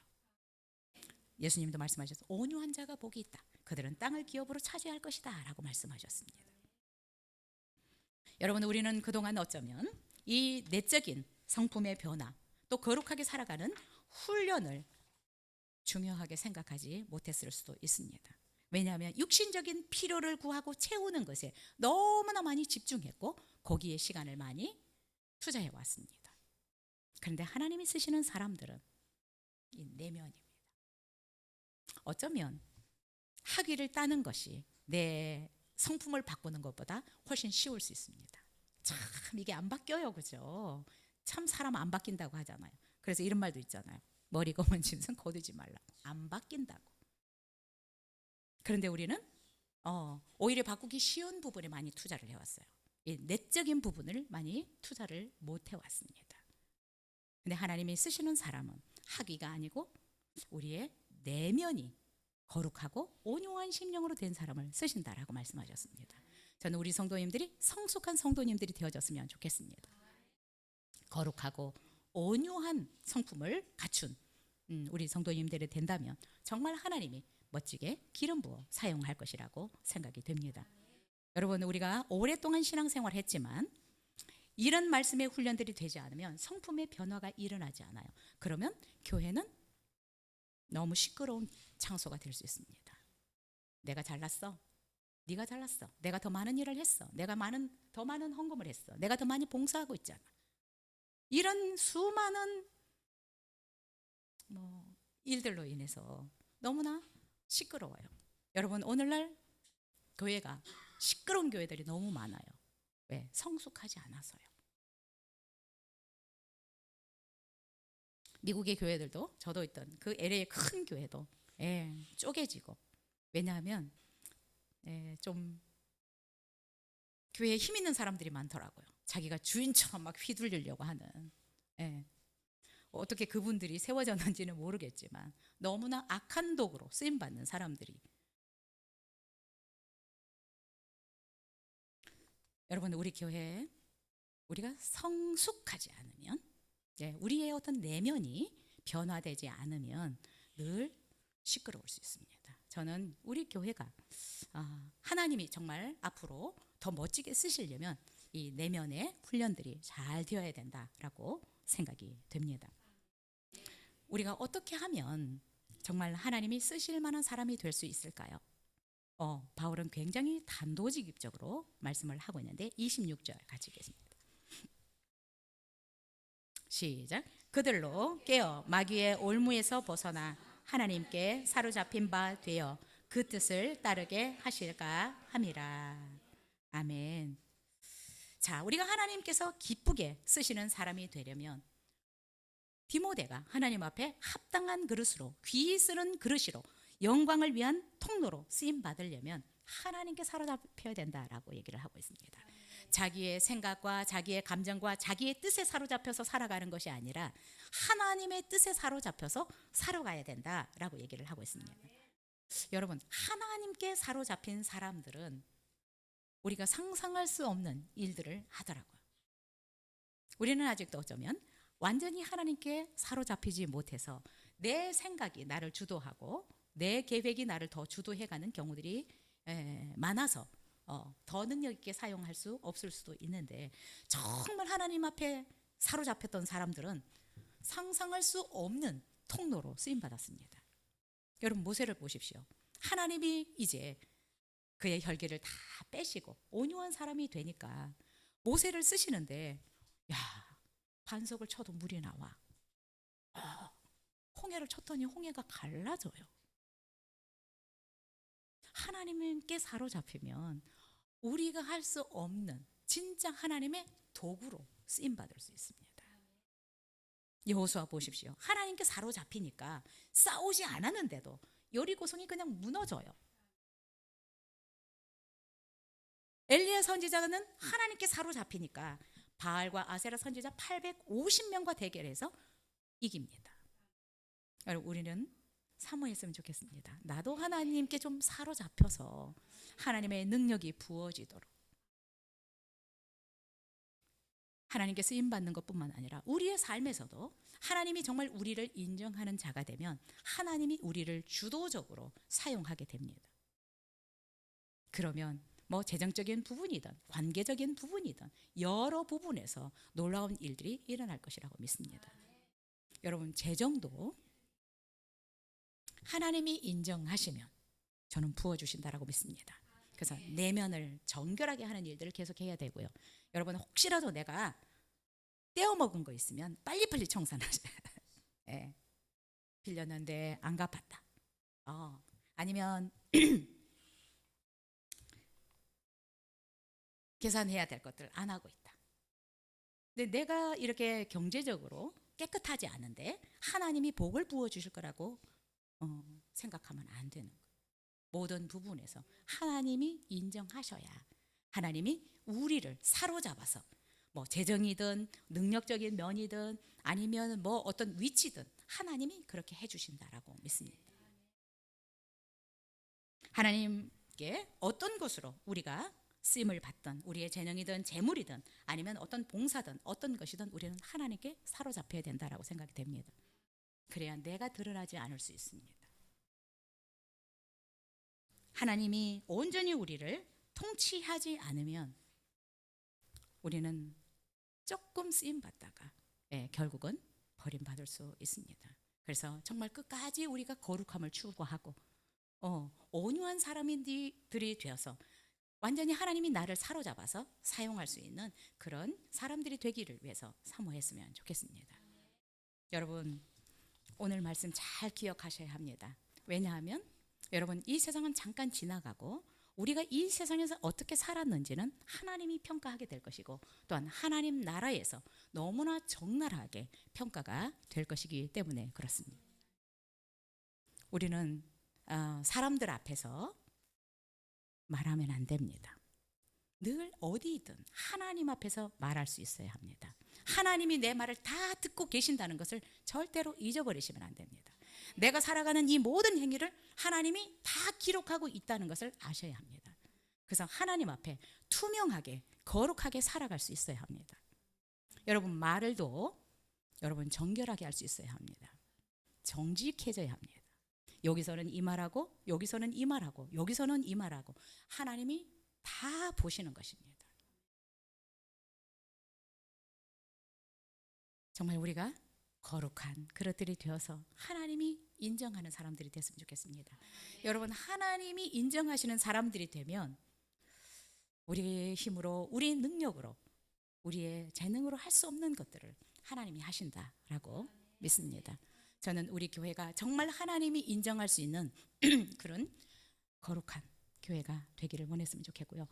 예수님도 말씀하셔서 온유한 자가 복이 있다. 그들은 땅을 기업으로 차지할 것이다 라고 말씀하셨습니다. 여러분, 우리는 그동안 어쩌면 이 내적인 성품의 변화, 또 거룩하게 살아가는 훈련을 중요하게 생각하지 못했을 수도 있습니다. 왜냐하면 육신적인 필요를 구하고 채우는 것에 너무나 많이 집중했고 거기에 시간을 많이 투자해 왔습니다. 그런데 하나님이 쓰시는 사람들은 이 내면입니다. 어쩌면 학위를 따는 것이 내 성품을 바꾸는 것보다 훨씬 쉬울 수 있습니다. 참 이게 안 바뀌어요, 그죠? 참 사람 안 바뀐다고 하잖아요. 그래서 이런 말도 있잖아요. 머리 검은 짐승 거두지 말라고. 안 바뀐다고. 그런데 우리는 오히려 바꾸기 쉬운 부분에 많이 투자를 해왔어요. 이 내적인 부분을 많이 투자를 못 해왔습니다. 근데 하나님이 쓰시는 사람은 학위가 아니고 우리의 내면이 거룩하고 온유한 심령으로 된 사람을 쓰신다라고 말씀하셨습니다. 저는 우리 성도님들이 성숙한 성도님들이 되어졌으면 좋겠습니다. 거룩하고 온유한 성품을 갖춘 우리 성도님들이 된다면 정말 하나님이 멋지게 기름 부어 사용할 것이라고 생각이 됩니다. 여러분, 우리가 오랫동안 신앙생활을 했지만 이런 말씀의 훈련들이 되지 않으면 성품의 변화가 일어나지 않아요. 그러면 교회는 너무 시끄러운 장소가 될 수 있습니다. 내가 잘났어. 네가 잘났어. 내가 더 많은 일을 했어. 내가 더 많은 헌금을 했어. 내가 더 많이 봉사하고 있잖아. 이런 수많은 일들로 인해서 너무나 시끄러워요. 여러분, 오늘날 교회가 시끄러운 교회들이 너무 많아요. 왜? 성숙하지 않아서요. 미국의 교회들도, 저도 있던 그 LA 큰 교회도 쪼개지고, 왜냐하면 좀 교회에 힘 있는 사람들이 많더라고요. 자기가 주인처럼 막 휘둘리려고 하는. 어떻게 그분들이 세워졌는지는 모르겠지만 너무나 악한 도구로 쓰임받는 사람들이. 여러분, 우리 교회에 우리가 성숙하지 않으면, 우리의 어떤 내면이 변화되지 않으면 늘 시끄러울 수 있습니다. 저는 우리 교회가 하나님이 정말 앞으로 더 멋지게 쓰시려면 이 내면의 훈련들이 잘 되어야 된다라고 생각이 됩니다. 우리가 어떻게 하면 정말 하나님이 쓰실 만한 사람이 될 수 있을까요? 바울은 굉장히 단도직입적으로 말씀을 하고 있는데 26절 같이 읽겠습니다. 시작. 그들로 깨어 마귀의 올무에서 벗어나 하나님께 사로잡힌 바 되어 그 뜻을 따르게 하실까 함이라. 아멘. 자, 우리가 하나님께서 기쁘게 쓰시는 사람이 되려면 디모데가 하나님 앞에 합당한 그릇으로, 귀히 쓰는 그릇으로, 영광을 위한 통로로 쓰임 받으려면 하나님께 사로잡혀야 된다라고 얘기를 하고 있습니다. 자기의 생각과 자기의 감정과 자기의 뜻에 사로잡혀서 살아가는 것이 아니라 하나님의 뜻에 사로잡혀서 살아가야 된다라고 얘기를 하고 있습니다. 여러분, 하나님께 사로잡힌 사람들은 우리가 상상할 수 없는 일들을 하더라고요. 우리는 아직도 어쩌면 완전히 하나님께 사로잡히지 못해서 내 생각이 나를 주도하고 내 계획이 나를 더 주도해가는 경우들이 많아서 더 능력 있게 사용할 수 없을 수도 있는데, 정말 하나님 앞에 사로잡혔던 사람들은 상상할 수 없는 통로로 쓰임받았습니다. 여러분, 모세를 보십시오. 하나님이 이제 그의 혈기를 다 빼시고 온유한 사람이 되니까 모세를 쓰시는데, 반석을 쳐도 물이 나와. 홍해를 쳤더니 홍해가 갈라져요. 하나님께 사로잡히면 우리가 할 수 없는 진짜 하나님의 도구로 쓰임받을 수 있습니다. 여호수아 보십시오. 하나님께 사로잡히니까 싸우지 않았는데도 여리고성이 그냥 무너져요. 엘리야 선지자는 하나님께 사로잡히니까 바알과 아세라 선지자 850명과 대결해서 이깁니다. 여러분, 우리는 사모했으면 좋겠습니다. 나도 하나님께 좀 사로잡혀서 하나님의 능력이 부어지도록, 하나님께 쓰임받는 것뿐만 아니라 우리의 삶에서도 하나님이 정말 우리를 인정하는 자가 되면 하나님이 우리를 주도적으로 사용하게 됩니다. 그러면 재정적인 부분이든 관계적인 부분이든 여러 부분에서 놀라운 일들이 일어날 것이라고 믿습니다. 여러분, 재정도 하나님이 인정하시면 저는 부어주신다라고 믿습니다. 그래서 내면을 정결하게 하는 일들을 계속해야 되고요. 여러분, 혹시라도 내가 떼어먹은 거 있으면 빨리빨리 청산하세요. 빌렸는데 안 갚았다. 아니면 계산해야 될 것들 안 하고 있다. 근데 내가 이렇게 경제적으로 깨끗하지 않은데 하나님이 복을 부어주실 거라고 생각하면 안 되는 거예요. 모든 부분에서 하나님이 인정하셔야 하나님이 우리를 사로잡아서 재정이든 능력적인 면이든 아니면 어떤 위치든 하나님이 그렇게 해주신다라고 믿습니다. 하나님께 어떤 것으로 우리가 쓰임을 받던 우리의 재능이든 재물이든 아니면 어떤 봉사든 어떤 것이든 우리는 하나님께 사로잡혀야 된다라고 생각이 됩니다. 그래야 내가 드러나지 않을 수 있습니다. 하나님이 온전히 우리를 통치하지 않으면 우리는 조금 쓰임 받다가 결국은 버림받을 수 있습니다. 그래서 정말 끝까지 우리가 거룩함을 추구하고 온유한 사람들이 되어서 완전히 하나님이 나를 사로잡아서 사용할 수 있는 그런 사람들이 되기를 위해서 사모했으면 좋겠습니다. 여러분, 오늘 말씀 잘 기억하셔야 합니다. 왜냐하면 여러분, 이 세상은 잠깐 지나가고 우리가 이 세상에서 어떻게 살았는지는 하나님이 평가하게 될 것이고, 또한 하나님 나라에서 너무나 적나라하게 평가가 될 것이기 때문에 그렇습니다. 우리는 사람들 앞에서 말하면 안 됩니다. 늘 어디든 하나님 앞에서 말할 수 있어야 합니다. 하나님이 내 말을 다 듣고 계신다는 것을 절대로 잊어버리시면 안 됩니다. 내가 살아가는 이 모든 행위를 하나님이 다 기록하고 있다는 것을 아셔야 합니다. 그래서 하나님 앞에 투명하게 거룩하게 살아갈 수 있어야 합니다. 여러분, 말을도 여러분 정결하게 할 수 있어야 합니다. 정직해져야 합니다. 여기서는 이 말하고 여기서는 이 말하고 여기서는 이 말하고 하나님이 다 보시는 것입니다. 정말 우리가 거룩한 그릇들이 되어서 하나님이 인정하는 사람들이 됐으면 좋겠습니다. 여러분, 하나님이 인정하시는 사람들이 되면 우리의 힘으로, 우리의 능력으로, 우리의 재능으로 할 수 없는 것들을 하나님이 하신다라고 믿습니다. 저는 우리 교회가 정말 하나님이 인정할 수 있는 그런 거룩한 교회가 되기를 원했으면 좋겠고요.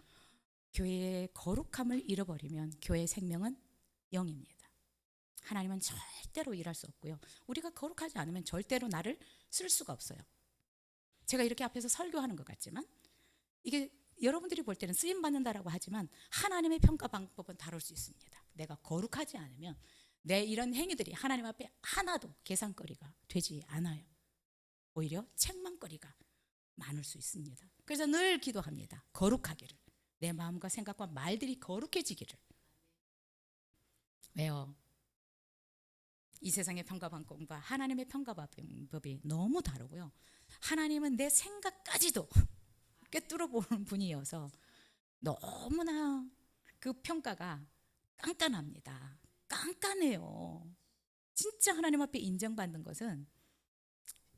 교회의 거룩함을 잃어버리면 교회의 생명은 0입니다. 하나님은 절대로 일할 수 없고요. 우리가 거룩하지 않으면 절대로 나를 쓸 수가 없어요. 제가 이렇게 앞에서 설교하는 것 같지만 이게 여러분들이 볼 때는 쓰임받는다라고 하지만 하나님의 평가 방법은 다를 수 있습니다. 내가 거룩하지 않으면 내 이런 행위들이 하나님 앞에 하나도 계산거리가 되지 않아요. 오히려 책망거리가 많을 수 있습니다. 그래서 늘 기도합니다. 거룩하기를. 내 마음과 생각과 말들이 거룩해지기를. 왜요? 이 세상의 평가 방법과 하나님의 평가 방법이 너무 다르고요. 하나님은 내 생각까지도 꿰뚫어 보는 분이어서 너무나 그 평가가 깐깐합니다. 깐깐해요. 진짜 하나님 앞에 인정받는 것은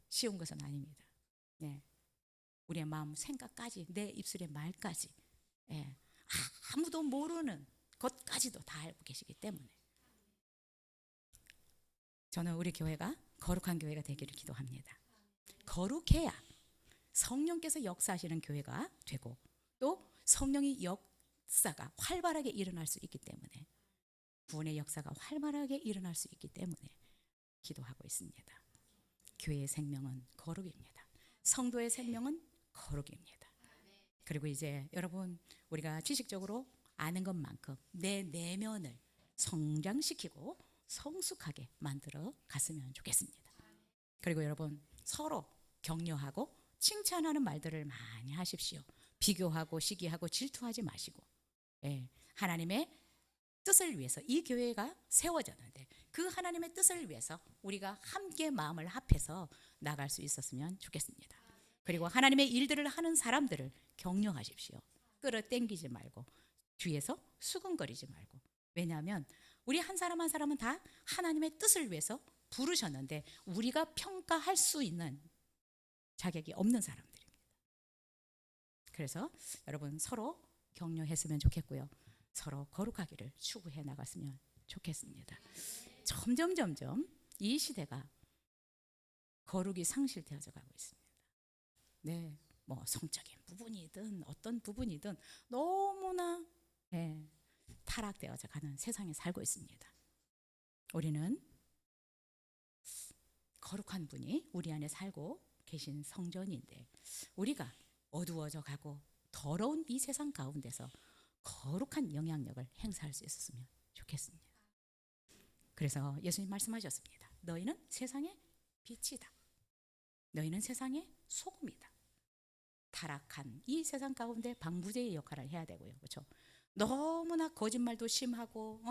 쉬운 것은 아닙니다. 네. 우리의 마음 생각까지, 내 입술의 말까지, 아무도 모르는 것까지도 다 알고 계시기 때문에 저는 우리 교회가 거룩한 교회가 되기를 기도합니다. 거룩해야 성령께서 역사하시는 교회가 되고 또 성령의 역사가 활발하게 일어날 수 있기 때문에, 구원의 역사가 활발하게 일어날 수 있기 때문에 기도하고 있습니다. 교회의 생명은 거룩입니다. 성도의 생명은 거룩입니다. 그리고 이제 여러분, 우리가 지식적으로 아는 것만큼 내 내면을 성장시키고 성숙하게 만들어 갔으면 좋겠습니다. 그리고 여러분, 서로 격려하고 칭찬하는 말들을 많이 하십시오. 비교하고 시기하고 질투하지 마시고, 하나님의 뜻을 위해서 이 교회가 세워졌는데 그 하나님의 뜻을 위해서 우리가 함께 마음을 합해서 나갈 수 있었으면 좋겠습니다. 그리고 하나님의 일들을 하는 사람들을 격려하십시오. 끌어당기지 말고 뒤에서 수근거리지 말고. 왜냐하면 우리 한 사람 한 사람은 다 하나님의 뜻을 위해서 부르셨는데 우리가 평가할 수 있는 자격이 없는 사람들입니다. 그래서 여러분, 서로 격려했으면 좋겠고요. 서로 거룩하기를 추구해 나갔으면 좋겠습니다. 점점 이 시대가 거룩이 상실되어져 가고 있습니다. 네, 뭐 성적인 부분이든 어떤 부분이든 너무나 타락되어져 가는 세상에 살고 있습니다. 우리는 거룩한 분이 우리 안에 살고 계신 성전인데 우리가 어두워져 가고 더러운 이 세상 가운데서 거룩한 영향력을 행사할 수 있었으면 좋겠습니다. 그래서 예수님 말씀하셨습니다. 너희는 세상의 빛이다. 너희는 세상의 소금이다. 타락한 이 세상 가운데 방부제의 역할을 해야 되고요. 그렇죠? 너무나 거짓말도 심하고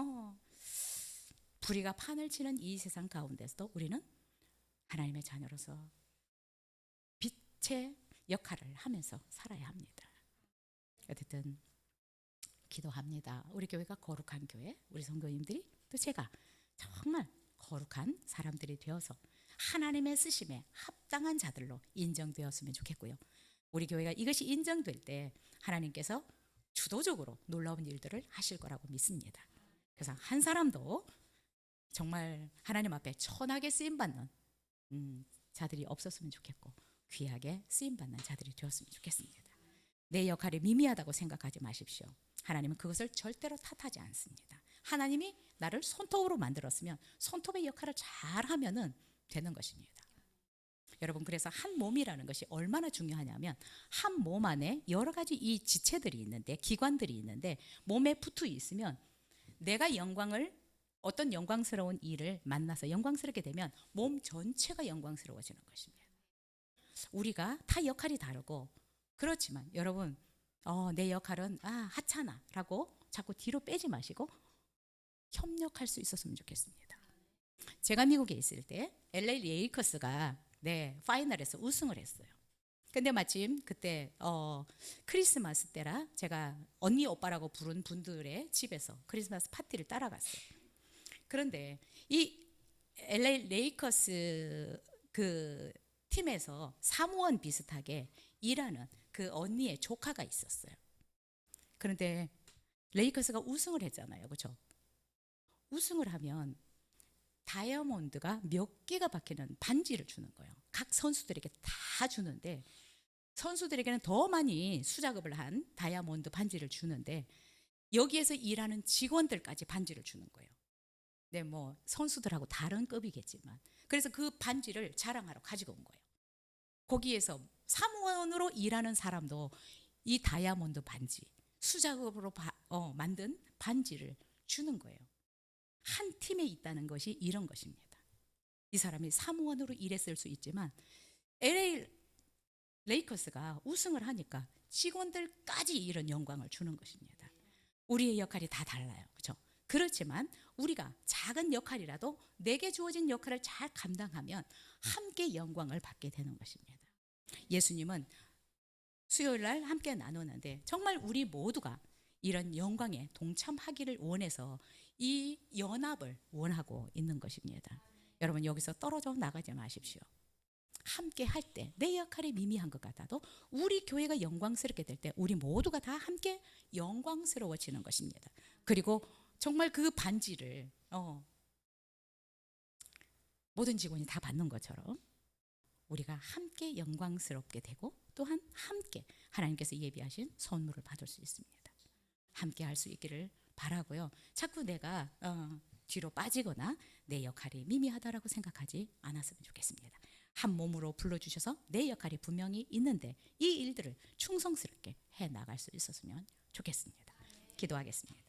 불의가 판을 치는 이 세상 가운데서도 우리는 하나님의 자녀로서 빛의 역할을 하면서 살아야 합니다. 어쨌든 기도합니다. 우리 교회가 거룩한 교회, 우리 성도님들이 또 제가 정말 거룩한 사람들이 되어서 하나님의 쓰심에 합당한 자들로 인정되었으면 좋겠고요. 우리 교회가 이것이 인정될 때 하나님께서 주도적으로 놀라운 일들을 하실 거라고 믿습니다. 그래서 한 사람도 정말 하나님 앞에 천하게 쓰임받는 자들이 없었으면 좋겠고 귀하게 쓰임받는 자들이 되었으면 좋겠습니다. 내 역할이 미미하다고 생각하지 마십시오. 하나님은 그것을 절대로 탓하지 않습니다. 하나님이 나를 손톱으로 만들었으면 손톱의 역할을 잘하면 되는 것입니다. 여러분, 그래서 한 몸이라는 것이 얼마나 중요하냐면 한 몸 안에 여러 가지 이 지체들이 있는데, 기관들이 있는데 몸에 붙어 있으면 내가 어떤 영광스러운 일을 만나서 영광스럽게 되면 몸 전체가 영광스러워지는 것입니다. 우리가 다 역할이 다르고 그렇지만 여러분, 내 역할은 하찮아라고 자꾸 뒤로 빼지 마시고 협력할 수 있었으면 좋겠습니다. 제가 미국에 있을 때 LA 레이커스가 파이널에서 우승을 했어요. 근데 마침 그때 크리스마스 때라 제가 언니 오빠라고 부른 분들의 집에서 크리스마스 파티를 따라갔어요. 그런데 이 LA 레이커스 그 팀에서 사무원 비슷하게 일하는 그 언니의 조카가 있었어요. 그런데 레이커스가 우승을 했잖아요. 그렇죠? 우승을 하면 다이아몬드가 몇 개가 박히는 반지를 주는 거예요. 각 선수들에게 다 주는데 선수들에게는 더 많이 수작업을 한 다이아몬드 반지를 주는데 여기에서 일하는 직원들까지 반지를 주는 거예요. 네, 뭐 선수들하고 다른 급이겠지만 그래서 그 반지를 자랑하러 가지고 온 거예요. 거기에서 사무원으로 일하는 사람도 이 다이아몬드 반지, 수작업으로 만든 반지를 주는 거예요. 한 팀에 있다는 것이 이런 것입니다. 이 사람이 사무원으로 일했을 수 있지만 LA 레이커스가 우승을 하니까 직원들까지 이런 영광을 주는 것입니다. 우리의 역할이 다 달라요. 그렇죠? 그렇지만 우리가 작은 역할이라도 내게 주어진 역할을 잘 감당하면 함께 영광을 받게 되는 것입니다. 예수님은 수요일 날 함께 나누는데 정말 우리 모두가 이런 영광에 동참하기를 원해서 이 연합을 원하고 있는 것입니다. 여러분, 여기서 떨어져 나가지 마십시오. 함께 할 때 내 역할이 미미한 것 같아도 우리 교회가 영광스럽게 될 때 우리 모두가 다 함께 영광스러워지는 것입니다. 그리고 정말 그 반지를 모든 직원이 다 받는 것처럼 우리가 함께 영광스럽게 되고 또한 함께 하나님께서 예비하신 선물을 받을 수 있습니다. 함께 할 수 있기를 바라고요. 자꾸 내가 뒤로 빠지거나 내 역할이 미미하다라고 생각하지 않았으면 좋겠습니다. 한 몸으로 불러주셔서 내 역할이 분명히 있는데 이 일들을 충성스럽게 해나갈 수 있었으면 좋겠습니다. 기도하겠습니다.